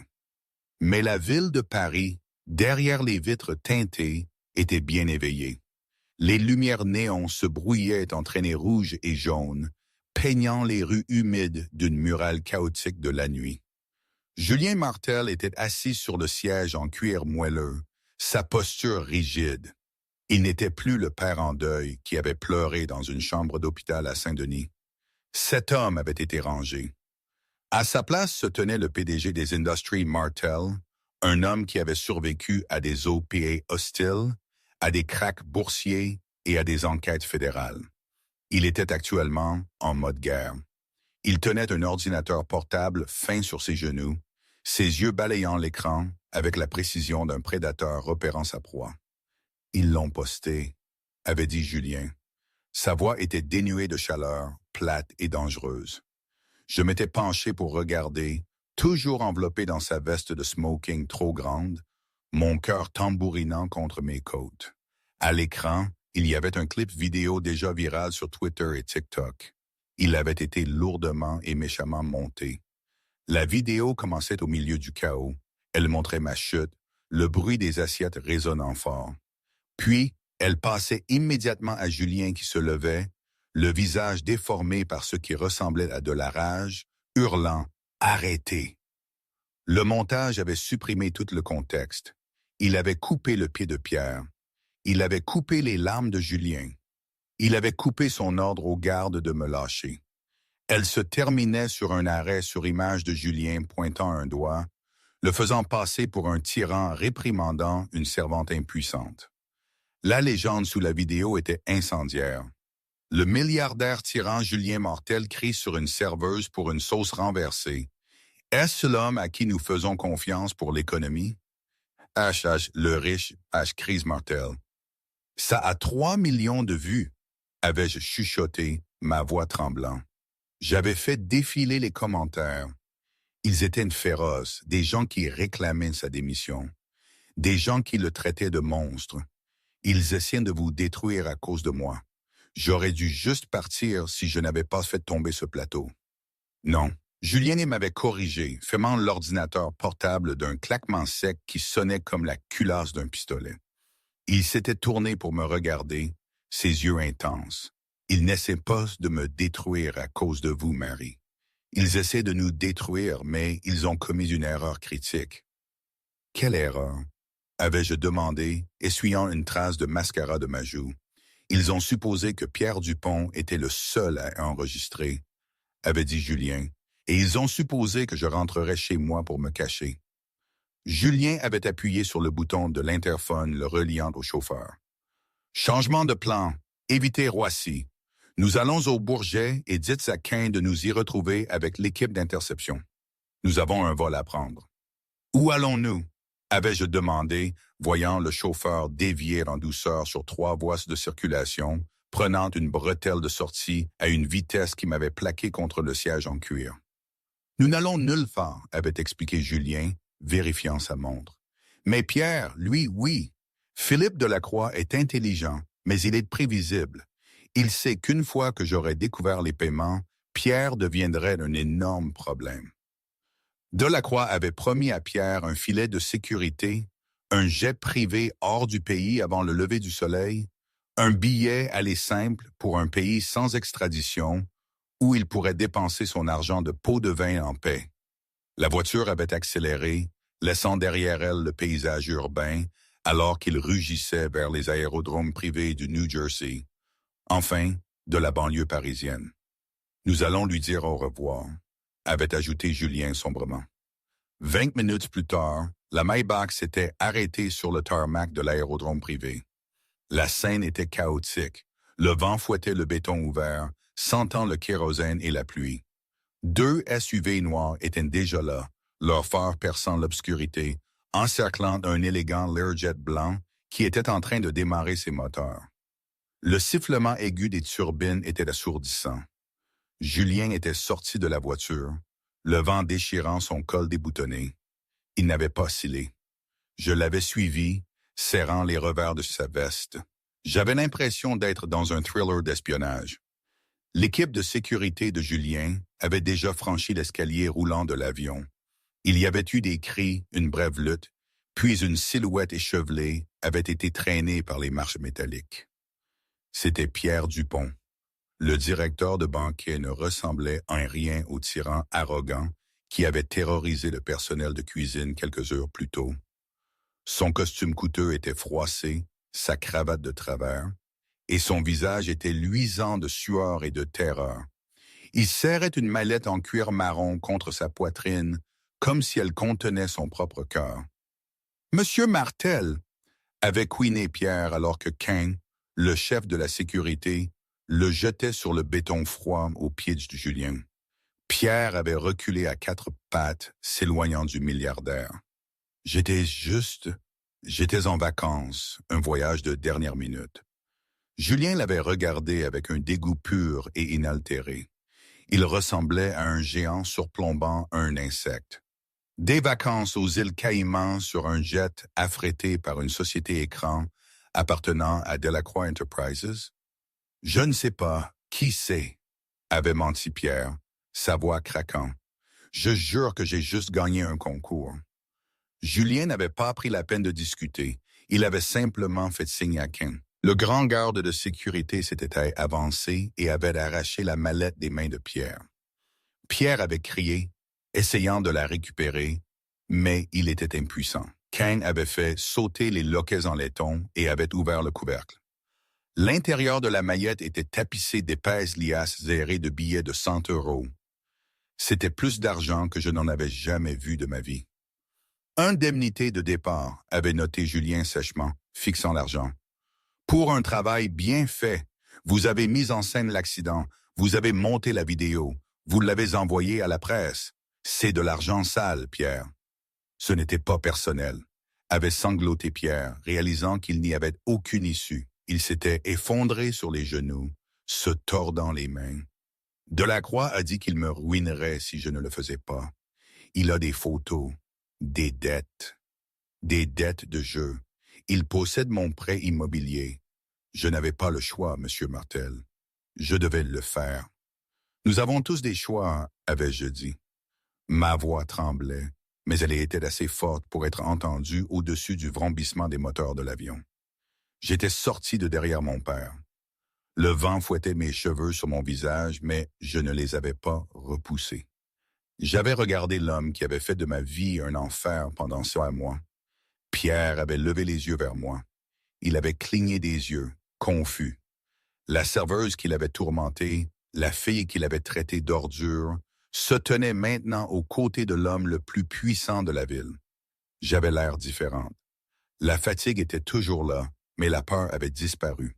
Mais la ville de Paris, derrière les vitres teintées, était bien éveillée. Les lumières néons se brouillaient en traînées rouges et jaunes, peignant les rues humides d'une murale chaotique de la nuit. Julien Martel était assis sur le siège en cuir moelleux, sa posture rigide. Il n'était plus le père en deuil qui avait pleuré dans une chambre d'hôpital à Saint-Denis. Cet homme avait été rangé. À sa place se tenait le PDG des Industries Martel, un homme qui avait survécu à des OPA hostiles, à des cracks boursiers et à des enquêtes fédérales. Il était actuellement en mode guerre. Il tenait un ordinateur portable fin sur ses genoux, ses yeux balayant l'écran avec la précision d'un prédateur repérant sa proie. « Ils l'ont posté », avait dit Julien. Sa voix était dénuée de chaleur, plate et dangereuse. Je m'étais penché pour regarder, toujours enveloppé dans sa veste de smoking trop grande, mon cœur tambourinant contre mes côtes. À l'écran, il y avait un clip vidéo déjà viral sur Twitter et TikTok. Il avait été lourdement et méchamment monté. La vidéo commençait au milieu du chaos. Elle montrait ma chute, le bruit des assiettes résonnant fort. Puis, elle passait immédiatement à Julien qui se levait, le visage déformé par ce qui ressemblait à de la rage, hurlant « Arrêtez !» Le montage avait supprimé tout le contexte. Il avait coupé le pied de Pierre. Il avait coupé les larmes de Julien. Il avait coupé son ordre aux gardes de me lâcher. Elle se terminait sur un arrêt sur image de Julien pointant un doigt, le faisant passer pour un tyran réprimandant une servante impuissante. La légende sous la vidéo était incendiaire. Le milliardaire tyran Julien Mortel crie sur une serveuse pour une sauce renversée. Est-ce l'homme à qui nous faisons confiance pour l'économie? Le riche, crise mortelle. Ça a 3 millions de vues, avais-je chuchoté, ma voix tremblant. J'avais fait défiler les commentaires. Ils étaient féroces, des gens qui réclamaient sa démission, des gens qui le traitaient de monstre. Ils essaient de vous détruire à cause de moi. J'aurais dû juste partir si je n'avais pas fait tomber ce plateau. Non, Julien m'avait corrigé, fermant l'ordinateur portable d'un claquement sec qui sonnait comme la culasse d'un pistolet. Il s'était tourné pour me regarder, ses yeux intenses. Ils n'essaient pas de me détruire à cause de vous, Mary. Ils essaient de nous détruire, mais ils ont commis une erreur critique. Quelle erreur? Avais-je demandé, essuyant une trace de mascara de ma joue. Ils ont supposé que Pierre Dupont était le seul à enregistrer, avait dit Julien, et ils ont supposé que je rentrerais chez moi pour me cacher. Julien avait appuyé sur le bouton de l'interphone le reliant au chauffeur. Changement de plan. Évitez Roissy. Nous allons au Bourget et dites à Cain de nous y retrouver avec l'équipe d'interception. Nous avons un vol à prendre. Où allons-nous? Avais-je demandé, voyant le chauffeur dévier en douceur sur 3 voies de circulation, prenant une bretelle de sortie à une vitesse qui m'avait plaqué contre le siège en cuir. Nous n'allons nulle part, avait expliqué Julien, vérifiant sa montre. Mais Pierre, lui, oui. Philippe Delacroix est intelligent, mais il est prévisible. Il sait qu'une fois que j'aurai découvert les paiements, Pierre deviendrait un énorme problème. Delacroix avait promis à Pierre un filet de sécurité, un jet privé hors du pays avant le lever du soleil, un billet aller simple pour un pays sans extradition où il pourrait dépenser son argent de pot de vin en paix. La voiture avait accéléré, laissant derrière elle le paysage urbain, alors qu'il rugissait vers les aérodromes privés du New Jersey, enfin de la banlieue parisienne. Nous allons lui dire au revoir, avait ajouté Julien sombrement. 20 minutes plus tard, la Maybach s'était arrêtée sur le tarmac de l'aérodrome privé. La scène était chaotique. Le vent fouettait le béton ouvert, sentant le kérosène et la pluie. 2 SUV noirs étaient déjà là, leurs phares perçant l'obscurité, encerclant un élégant Learjet blanc qui était en train de démarrer ses moteurs. Le sifflement aigu des turbines était assourdissant. Julien était sorti de la voiture, le vent déchirant son col déboutonné. Il n'avait pas oscillé. Je l'avais suivi, serrant les revers de sa veste. J'avais l'impression d'être dans un thriller d'espionnage. L'équipe de sécurité de Julien avait déjà franchi l'escalier roulant de l'avion. Il y avait eu des cris, une brève lutte, puis une silhouette échevelée avait été traînée par les marches métalliques. C'était Pierre Dupont. Le directeur de banquet ne ressemblait en rien au tyran arrogant qui avait terrorisé le personnel de cuisine quelques heures plus tôt. Son costume coûteux était froissé, sa cravate de travers, et son visage était luisant de sueur et de terreur. Il serrait une mallette en cuir marron contre sa poitrine, comme si elle contenait son propre cœur. « Monsieur Martel !» avait couiné Pierre alors que Cain, le chef de la sécurité, le jetait sur le béton froid au pied de Julien. Pierre avait reculé à 4 pattes, s'éloignant du milliardaire. J'étais en vacances, un voyage de dernière minute. Julien l'avait regardé avec un dégoût pur et inaltéré. Il ressemblait à un géant surplombant un insecte. Des vacances aux îles Caïmans sur un jet affrété par une société écran appartenant à Delacroix Enterprises? Je ne sais pas, qui sait, avait menti Pierre, sa voix craquant. Je jure que j'ai juste gagné un concours. Julien n'avait pas pris la peine de discuter. Il avait simplement fait signe à Cain. Le grand garde de sécurité s'était avancé et avait arraché la mallette des mains de Pierre. Pierre avait crié, essayant de la récupérer, mais il était impuissant. Cain avait fait sauter les loquets en laiton et avait ouvert le couvercle. L'intérieur de la maillette était tapissé d'épaisses liasses aérées de billets de 100 €. C'était plus d'argent que je n'en avais jamais vu de ma vie. Indemnité de départ, avait noté Julien sèchement, fixant l'argent. Pour un travail bien fait, Vous avez mis en scène l'accident. Vous avez monté la vidéo. Vous l'avez envoyée à la presse. C'est de l'argent sale, Pierre. Ce n'était pas personnel, avait sangloté Pierre, réalisant qu'il n'y avait aucune issue. Il s'était effondré sur les genoux, se tordant les mains. Delacroix a dit qu'il me ruinerait si je ne le faisais pas. Il a des photos, des dettes de jeu. Il possède mon prêt immobilier. Je n'avais pas le choix, Monsieur Martel. Je devais le faire. Nous avons tous des choix, avais-je dit. Ma voix tremblait, mais elle était assez forte pour être entendue au-dessus du vrombissement des moteurs de l'avion. J'étais sorti de derrière mon père. Le vent fouettait mes cheveux sur mon visage, mais je ne les avais pas repoussés. J'avais regardé l'homme qui avait fait de ma vie un enfer pendant 6 mois. Pierre avait levé les yeux vers moi. Il avait cligné des yeux, confus. La serveuse qui l'avait tourmenté, la fille qui l'avait traité d'ordure, se tenait maintenant aux côtés de l'homme le plus puissant de la ville. J'avais l'air différente. La fatigue était toujours là, mais la peur avait disparu.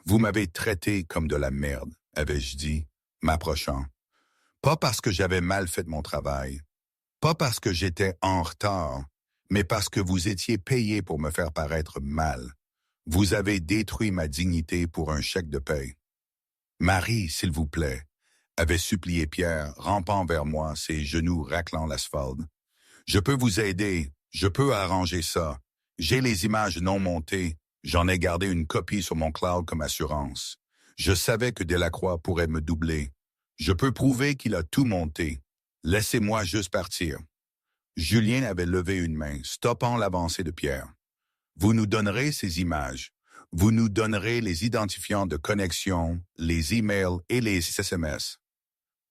Vous m'avez traité comme de la merde, avais-je dit, m'approchant. Pas parce que j'avais mal fait mon travail, pas parce que j'étais en retard, mais parce que vous étiez payé pour me faire paraître mal. Vous avez détruit ma dignité pour un chèque de paie. Marie, s'il vous plaît, avait supplié Pierre, rampant vers moi, ses genoux raclant l'asphalte. Je peux vous aider, je peux arranger ça. J'ai les images non montées, j'en ai gardé une copie sur mon cloud comme assurance. Je savais que Delacroix pourrait me doubler. Je peux prouver qu'il a tout monté. Laissez-moi juste partir. Julien avait levé une main, stoppant l'avancée de Pierre. Vous nous donnerez ces images. Vous nous donnerez les identifiants de connexion, les emails et les SMS.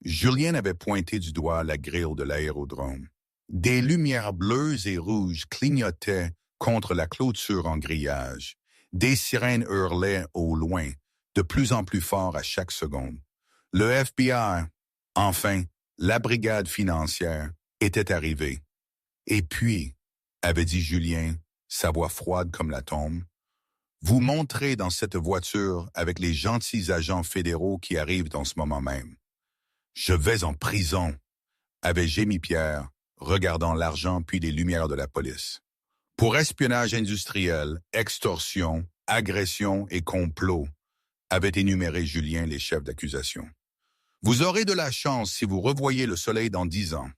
Julien avait pointé du doigt la grille de l'aérodrome. Des lumières bleues et rouges clignotaient contre la clôture en grillage. Des sirènes hurlaient au loin, de plus en plus fort à chaque seconde. Le FBI, enfin, la brigade financière, était arrivée. Et puis, avait dit Julien, sa voix froide comme la tombe, vous monterez dans cette voiture avec les gentils agents fédéraux qui arrivent en ce moment même. Je vais en prison, avait gémi Pierre, regardant l'argent puis les lumières de la police. Pour espionnage industriel, extorsion, agression et complot, avait énuméré Julien les chefs d'accusation. Vous aurez de la chance si vous revoyez le soleil dans 10 ans.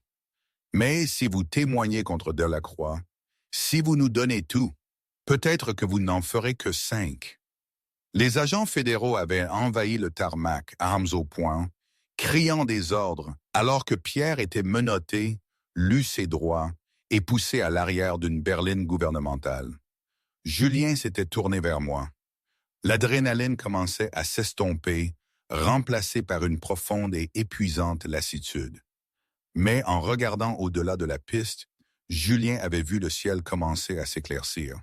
Mais si vous témoignez contre Delacroix, si vous nous donnez tout, peut-être que vous n'en ferez que 5. Les agents fédéraux avaient envahi le tarmac, armes au poing, criant des ordres, alors que Pierre était menotté, lu ses droits et poussé à l'arrière d'une berline gouvernementale. Julien s'était tourné vers moi. L'adrénaline commençait à s'estomper, remplacée par une profonde et épuisante lassitude. Mais en regardant au-delà de la piste, Julien avait vu le ciel commencer à s'éclaircir.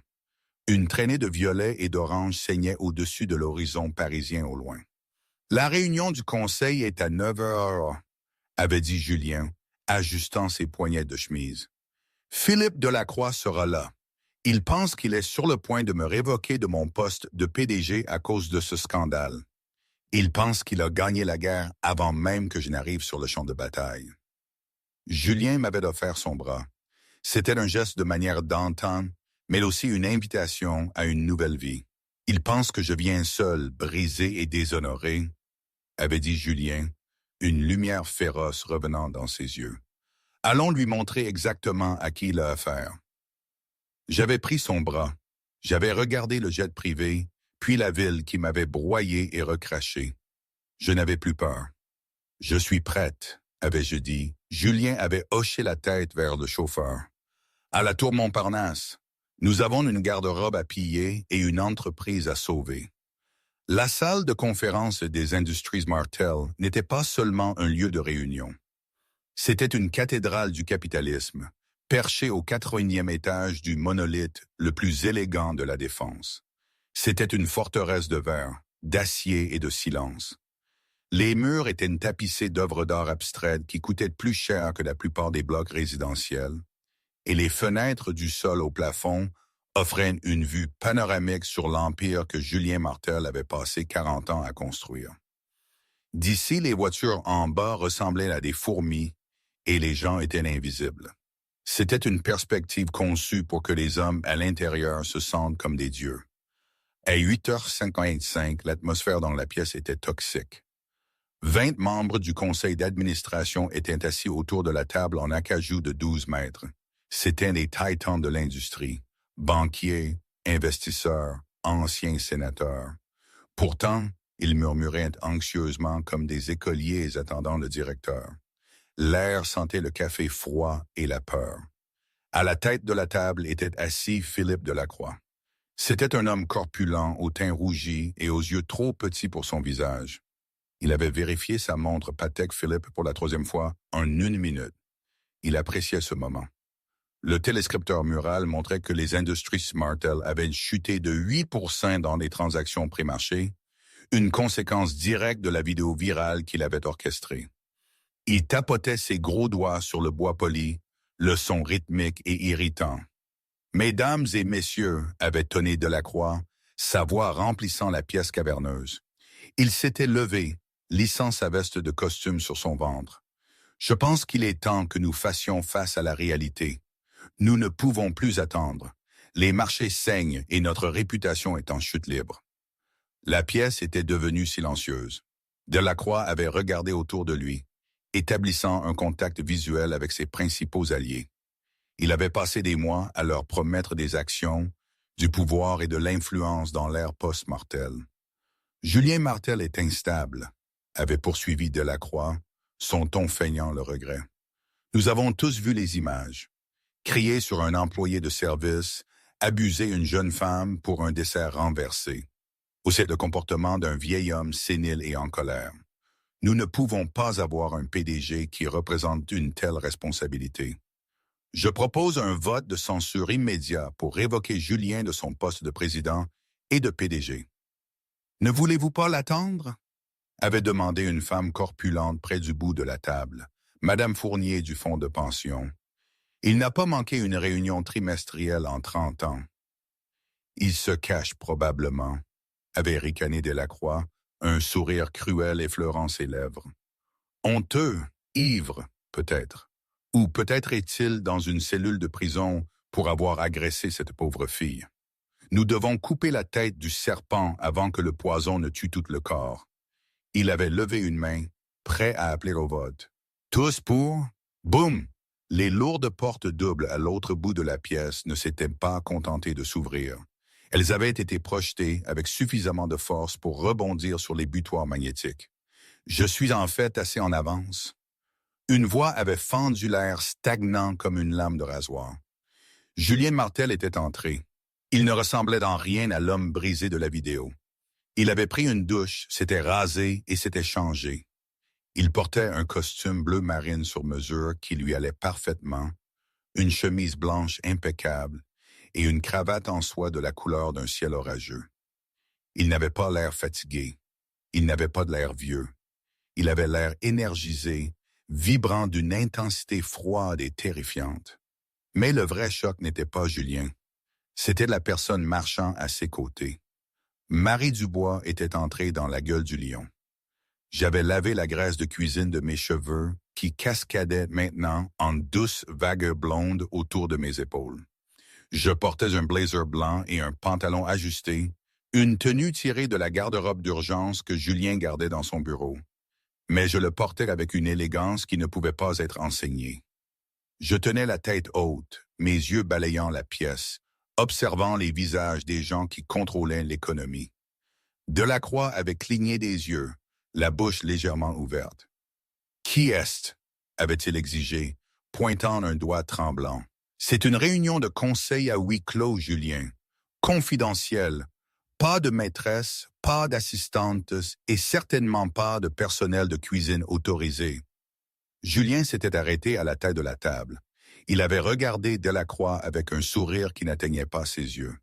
Une traînée de violets et d'oranges saignait au-dessus de l'horizon parisien au loin. La réunion du conseil est à 9 heures, avait dit Julien, ajustant ses poignets de chemise. Philippe Delacroix sera là. Il pense qu'il est sur le point de me révoquer de mon poste de PDG à cause de ce scandale. Il pense qu'il a gagné la guerre avant même que je n'arrive sur le champ de bataille. Julien m'avait offert son bras. C'était un geste de manière d'entendre, mais aussi une invitation à une nouvelle vie. Il pense que je viens seul, brisé et déshonoré, avait dit Julien, une lumière féroce revenant dans ses yeux. Allons lui montrer exactement à qui il a affaire. J'avais pris son bras. J'avais regardé le jet privé, puis la ville qui m'avait broyé et recraché. Je n'avais plus peur. Je suis prête, avais-je dit. Julien avait hoché la tête vers le chauffeur. À la tour Montparnasse, nous avons une garde-robe à piller et une entreprise à sauver. La salle de conférence des Industries Martel n'était pas seulement un lieu de réunion. C'était une cathédrale du capitalisme, perchée au 80e étage du monolithe le plus élégant de la Défense. C'était une forteresse de verre, d'acier et de silence. Les murs étaient tapissés d'œuvres d'art abstraites qui coûtaient plus cher que la plupart des blocs résidentiels, et les fenêtres du sol au plafond offrait une vue panoramique sur l'empire que Julien Martel avait passé 40 ans à construire. D'ici, les voitures en bas ressemblaient à des fourmis et les gens étaient invisibles. C'était une perspective conçue pour que les hommes à l'intérieur se sentent comme des dieux. À 8h55, l'atmosphère dans la pièce était toxique. 20 membres du conseil d'administration étaient assis autour de la table en acajou de 12 mètres. C'étaient des titans de l'industrie, banquiers, investisseurs, anciens sénateurs. Pourtant, ils murmuraient anxieusement comme des écoliers attendant le directeur. L'air sentait le café froid et la peur. À la tête de la table était assis Philippe Delacroix. C'était un homme corpulent, au teint rougi et aux yeux trop petits pour son visage. Il avait vérifié sa montre Patek Philippe pour la 3e fois en 1 minute. Il appréciait ce moment. Le téléscripteur mural montrait que les industries Martel avaient chuté de 8% dans les transactions pré-marché, une conséquence directe de la vidéo virale qu'il avait orchestrée. Il tapotait ses gros doigts sur le bois poli, le son rythmique et irritant. « Mesdames et messieurs » avait tonné Delacroix, sa voix remplissant la pièce caverneuse. Il s'était levé, lissant sa veste de costume sur son ventre. « Je pense qu'il est temps que nous fassions face à la réalité. Nous ne pouvons plus attendre. Les marchés saignent et notre réputation est en chute libre. » La pièce était devenue silencieuse. Delacroix avait regardé autour de lui, établissant un contact visuel avec ses principaux alliés. Il avait passé des mois à leur promettre des actions, du pouvoir et de l'influence dans l'ère post-Martel. Julien Martel est instable, avait poursuivi Delacroix, son ton feignant le regret. Nous avons tous vu les images. Crier sur un employé de service, abuser une jeune femme pour un dessert renversé. Ou c'est le comportement d'un vieil homme sénile et en colère. Nous ne pouvons pas avoir un PDG qui représente une telle responsabilité. Je propose un vote de censure immédiat pour révoquer Julien de son poste de président et de PDG. Ne voulez-vous pas l'attendre? Avait demandé une femme corpulente près du bout de la table, Madame Fournier du fonds de pension. Il n'a pas manqué une réunion trimestrielle en 30 ans. Il se cache probablement, avait ricané Delacroix, un sourire cruel effleurant ses lèvres. Honteux, ivre, peut-être. Ou peut-être est-il dans une cellule de prison pour avoir agressé cette pauvre fille. Nous devons couper la tête du serpent avant que le poison ne tue tout le corps. Il avait levé une main, prêt à appeler au vote. Tous pour? Boum! Les lourdes portes doubles à l'autre bout de la pièce ne s'étaient pas contentées de s'ouvrir. Elles avaient été projetées avec suffisamment de force pour rebondir sur les butoirs magnétiques. Je suis en fait assez en avance. Une voix avait fendu l'air stagnant comme une lame de rasoir. Julien Martel était entré. Il ne ressemblait en rien à l'homme brisé de la vidéo. Il avait pris une douche, s'était rasé et s'était changé. Il portait un costume bleu marine sur mesure qui lui allait parfaitement, une chemise blanche impeccable et une cravate en soie de la couleur d'un ciel orageux. Il n'avait pas l'air fatigué. Il n'avait pas de l'air vieux. Il avait l'air énergisé, vibrant d'une intensité froide et terrifiante. Mais le vrai choc n'était pas Julien. C'était la personne marchant à ses côtés. Marie Dubois était entrée dans la gueule du lion. J'avais lavé la graisse de cuisine de mes cheveux qui cascadaient maintenant en douces vagues blondes autour de mes épaules. Je portais un blazer blanc et un pantalon ajusté, une tenue tirée de la garde-robe d'urgence que Julien gardait dans son bureau. Mais je le portais avec une élégance qui ne pouvait pas être enseignée. Je tenais la tête haute, mes yeux balayant la pièce, observant les visages des gens qui contrôlaient l'économie. Delacroix avait cligné des yeux, la bouche légèrement ouverte. « Qui est-ce » avait-il exigé, pointant un doigt tremblant. « C'est une réunion de conseil à huis clos, Julien. Confidentielle. Pas de maîtresse, pas d'assistante et certainement pas de personnel de cuisine autorisé. » Julien s'était arrêté à la tête de la table. Il avait regardé Delacroix avec un sourire qui n'atteignait pas ses yeux.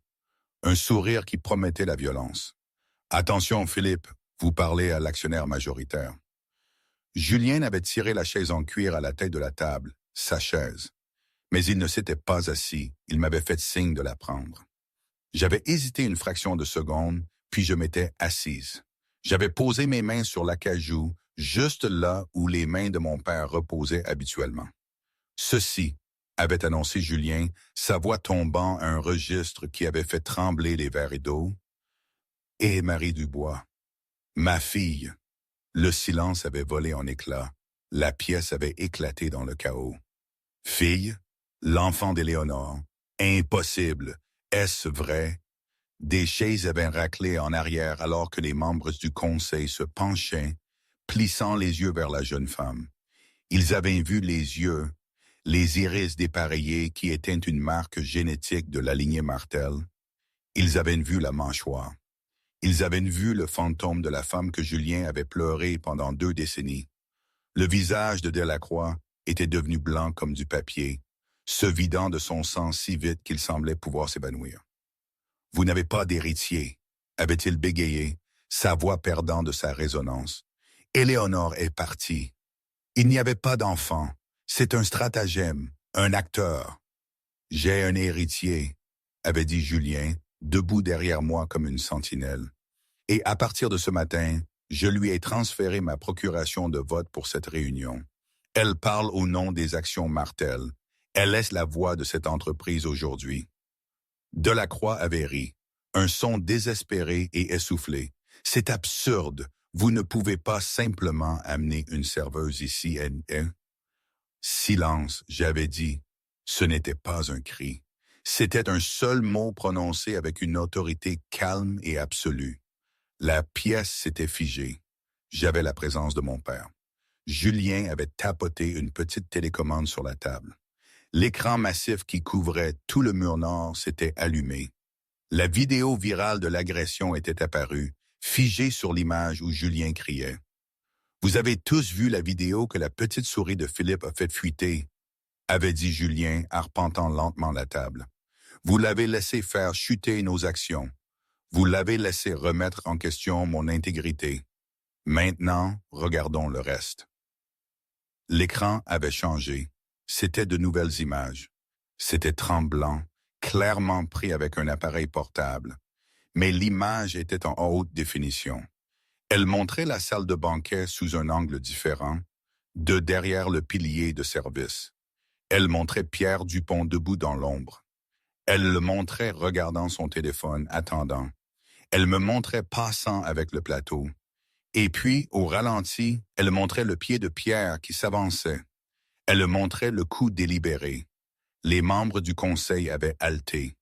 Un sourire qui promettait la violence. « Attention, Philippe, vous parlez à l'actionnaire majoritaire. » Julien avait tiré la chaise en cuir à la tête de la table, sa chaise. Mais il ne s'était pas assis, il m'avait fait signe de la prendre. J'avais hésité une fraction de seconde, puis je m'étais assise. J'avais posé mes mains sur l'acajou, juste là où les mains de mon père reposaient habituellement. Ceci, avait annoncé Julien, sa voix tombant à un registre qui avait fait trembler les verres d'eau. Et Marie Dubois, ma fille. Le silence avait volé en éclats. La pièce avait éclaté dans le chaos. Fille, l'enfant d'Éléonore. Impossible. Est-ce vrai? Des chaises avaient raclé en arrière alors que les membres du conseil se penchaient, plissant les yeux vers la jeune femme. Ils avaient vu les iris dépareillés qui étaient une marque génétique de la lignée Martel. Ils avaient vu la mâchoire. Ils avaient vu le fantôme de la femme que Julien avait pleuré pendant 2 décennies. Le visage de Delacroix était devenu blanc comme du papier, se vidant de son sang si vite qu'il semblait pouvoir s'évanouir. « Vous n'avez pas d'héritier », avait-il bégayé, sa voix perdant de sa résonance. « Éléonore est partie. Il n'y avait pas d'enfant. C'est un stratagème, un acteur. »« J'ai un héritier », avait dit Julien, debout derrière moi comme une sentinelle. Et à partir de ce matin, je lui ai transféré ma procuration de vote pour cette réunion. Elle parle au nom des actions Martel. Elle laisse la voix de cette entreprise aujourd'hui. Delacroix avait ri, un son désespéré et essoufflé. « C'est absurde. Vous ne pouvez pas simplement amener une serveuse ici et... » Silence, j'avais dit. Ce n'était pas un cri. C'était un seul mot prononcé avec une autorité calme et absolue. La pièce s'était figée. J'avais la présence de mon père. Julien avait tapoté une petite télécommande sur la table. L'écran massif qui couvrait tout le mur nord s'était allumé. La vidéo virale de l'agression était apparue, figée sur l'image où Julien criait. « Vous avez tous vu la vidéo que la petite souris de Philippe a fait fuiter », avait dit Julien, arpentant lentement la table. « Vous l'avez laissé faire chuter nos actions. Vous l'avez laissé remettre en question mon intégrité. Maintenant, regardons le reste. » L'écran avait changé. C'était de nouvelles images. C'était tremblant, clairement pris avec un appareil portable. Mais l'image était en haute définition. Elle montrait la salle de banquet sous un angle différent, de derrière le pilier de service. Elle montrait Pierre Dupont debout dans l'ombre. Elle le montrait regardant son téléphone, attendant. Elle me montrait passant avec le plateau. Et puis, au ralenti, elle montrait le pied de Pierre qui s'avançait. Elle montrait le coup délibéré. Les membres du conseil avaient halté.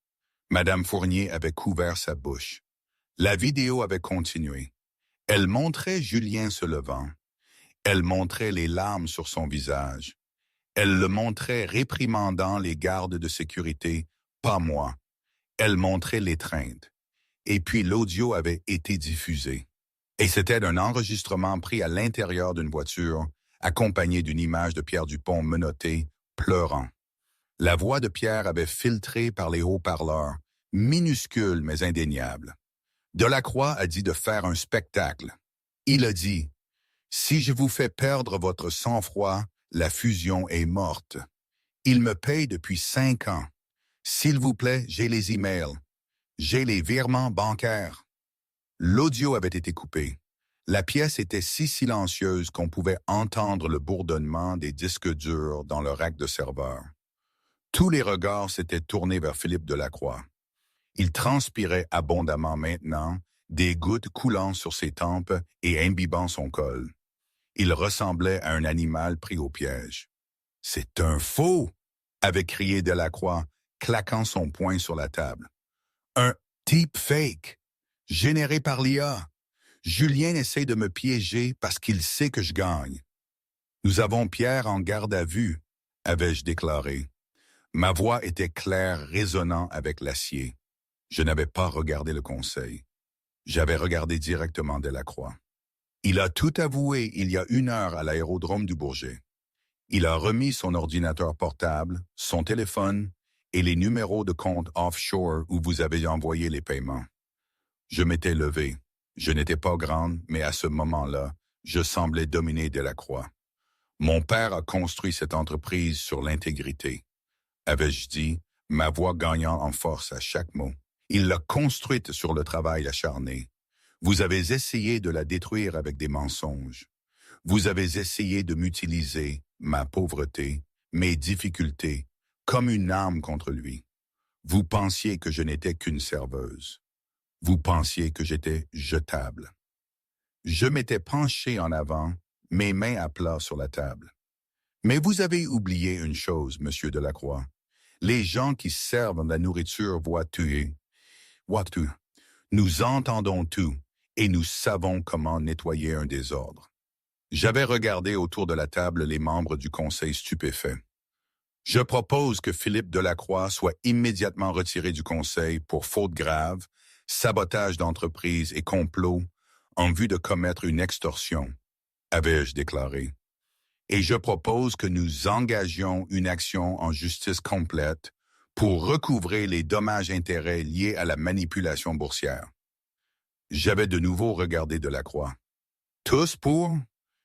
Madame Fournier avait couvert sa bouche. La vidéo avait continué. Elle montrait Julien se levant. Elle montrait les larmes sur son visage. Elle le montrait réprimandant les gardes de sécurité, pas moi. Elle montrait l'étreinte. Et puis l'audio avait été diffusé. Et c'était un enregistrement pris à l'intérieur d'une voiture, accompagné d'une image de Pierre Dupont menotté, pleurant. La voix de Pierre avait filtré par les haut-parleurs, minuscule mais indéniable. Delacroix a dit de faire un spectacle. Il a dit « Si je vous fais perdre votre sang-froid, la fusion est morte. Il me paye depuis 5 ans. S'il vous plaît, j'ai les emails. J'ai les virements bancaires. » L'audio avait été coupé. La pièce était si silencieuse qu'on pouvait entendre le bourdonnement des disques durs dans le rack de serveur. Tous les regards s'étaient tournés vers Philippe Delacroix. Il transpirait abondamment maintenant, des gouttes coulant sur ses tempes et imbibant son col. Il ressemblait à un animal pris au piège. « C'est un faux !» avait crié Delacroix, claquant son poing sur la table. « Un deepfake, généré par l'IA. Julien essaie de me piéger parce qu'il sait que je gagne. »« Nous avons Pierre en garde à vue, » avais-je déclaré. Ma voix était claire, résonnant avec l'acier. Je n'avais pas regardé le conseil. J'avais regardé directement Delacroix. Il a tout avoué il y a 1 heure à l'aérodrome du Bourget. Il a remis son ordinateur portable, son téléphone et les numéros de compte offshore où vous avez envoyé les paiements. Je m'étais levé. Je n'étais pas grande, mais à ce moment-là, je semblais dominer Delacroix. Mon père a construit cette entreprise sur l'intégrité, avais-je dit, ma voix gagnant en force à chaque mot. Il l'a construite sur le travail acharné. Vous avez essayé de la détruire avec des mensonges. Vous avez essayé de m'utiliser, ma pauvreté, mes difficultés, comme une arme contre lui. Vous pensiez que je n'étais qu'une serveuse. Vous pensiez que j'étais jetable. Je m'étais penché en avant, mes mains à plat sur la table. Mais vous avez oublié une chose, Monsieur Delacroix. Les gens qui servent la nourriture voient tout. Nous entendons tout et nous savons comment nettoyer un désordre. J'avais regardé autour de la table les membres du conseil stupéfaits. Je propose que Philippe Delacroix soit immédiatement retiré du conseil pour faute grave, sabotage d'entreprise et complot en vue de commettre une extorsion, avais-je déclaré. Et je propose que nous engagions une action en justice complète pour recouvrer les dommages-intérêts liés à la manipulation boursière. J'avais de nouveau regardé Delacroix. Tous pour?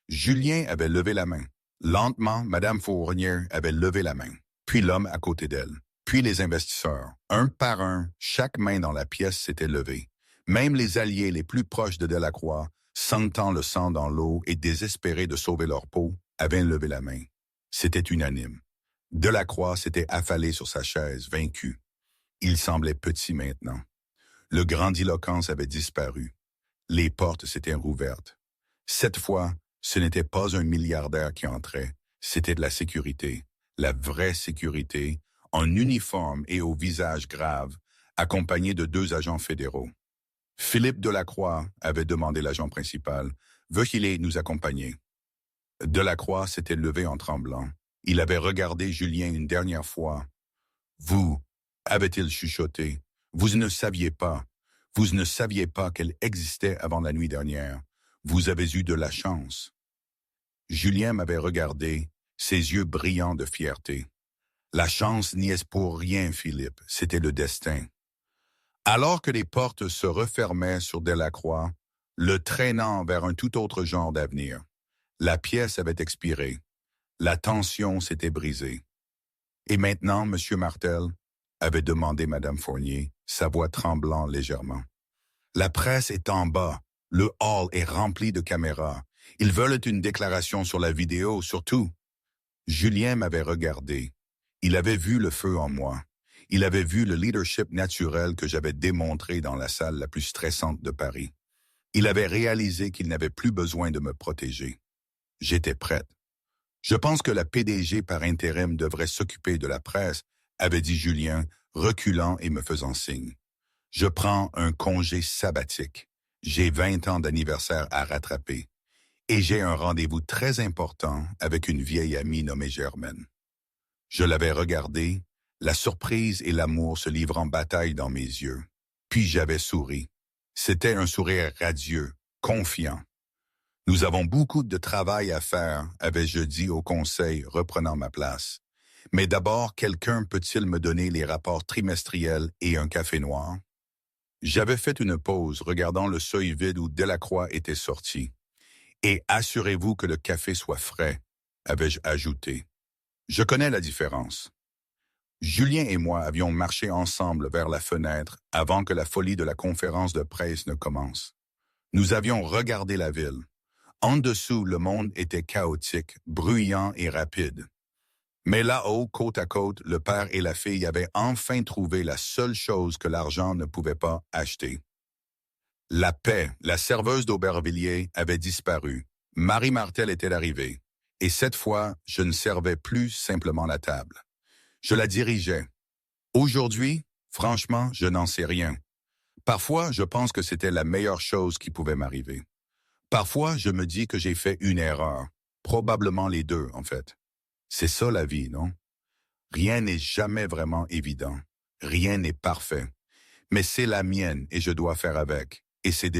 Julien avait levé la main. Lentement, Madame Fournier avait levé la main, puis l'homme à côté d'elle, puis les investisseurs. Un par un, chaque main dans la pièce s'était levée. Même les alliés les plus proches de Delacroix, sentant le sang dans l'eau et désespérés de sauver leur peau, avaient levé la main. C'était unanime. Delacroix s'était affalé sur sa chaise, vaincu. Il semblait petit maintenant. Le grandiloquence avait disparu. Les portes s'étaient rouvertes. Cette fois, ce n'était pas un milliardaire qui entrait, c'était de la sécurité, la vraie sécurité, en uniforme et au visage grave, accompagné de 2 agents fédéraux. Philippe Delacroix avait demandé l'agent principal, « Veuillez nous accompagner ?» Delacroix s'était levé en tremblant. Il avait regardé Julien une dernière fois. « Vous, » avait-il chuchoté, « vous ne saviez pas. Vous ne saviez pas qu'elle existait avant la nuit dernière. Vous avez eu de la chance. » Julien m'avait regardé, ses yeux brillants de fierté. « La chance n'y est pour rien, Philippe, c'était le destin. » Alors que les portes se refermaient sur Delacroix, le traînant vers un tout autre genre d'avenir, la pièce avait expiré. La tension s'était brisée. « Et maintenant, Monsieur Martel ?» avait demandé Madame Fournier, sa voix tremblant légèrement. « La presse est en bas. Le hall est rempli de caméras. Ils veulent une déclaration sur la vidéo, surtout. » Julien m'avait regardé. Il avait vu le feu en moi. Il avait vu le leadership naturel que j'avais démontré dans la salle la plus stressante de Paris. Il avait réalisé qu'il n'avait plus besoin de me protéger. J'étais prête. « Je pense que la PDG par intérim devrait s'occuper de la presse, » avait dit Julien, reculant et me faisant signe. « Je prends un congé sabbatique. J'ai 20 ans d'anniversaire à rattraper. Et j'ai un rendez-vous très important avec une vieille amie nommée Germaine. » Je l'avais regardée, la surprise et l'amour se livrant bataille dans mes yeux. Puis j'avais souri. C'était un sourire radieux, confiant. « Nous avons beaucoup de travail à faire, » avais-je dit au conseil, reprenant ma place. « Mais d'abord, quelqu'un peut-il me donner les rapports trimestriels et un café noir? » J'avais fait une pause, regardant le seuil vide où Delacroix était sorti. « Et assurez-vous que le café soit frais, » avais-je ajouté. Je connais la différence. Julien et moi avions marché ensemble vers la fenêtre avant que la folie de la conférence de presse ne commence. Nous avions regardé la ville. En dessous, le monde était chaotique, bruyant et rapide. Mais là-haut, côte à côte, le père et la fille avaient enfin trouvé la seule chose que l'argent ne pouvait pas acheter. La paix, la serveuse d'Aubervilliers, avait disparu. Marie Martel était arrivée. Et cette fois, je ne servais plus simplement la table. Je la dirigeais. Aujourd'hui, franchement, je n'en sais rien. Parfois, je pense que c'était la meilleure chose qui pouvait m'arriver. Parfois, je me dis que j'ai fait une erreur. Probablement les deux, en fait. C'est ça la vie, non? Rien n'est jamais vraiment évident. Rien n'est parfait. Mais c'est la mienne et je dois faire avec. Et c'est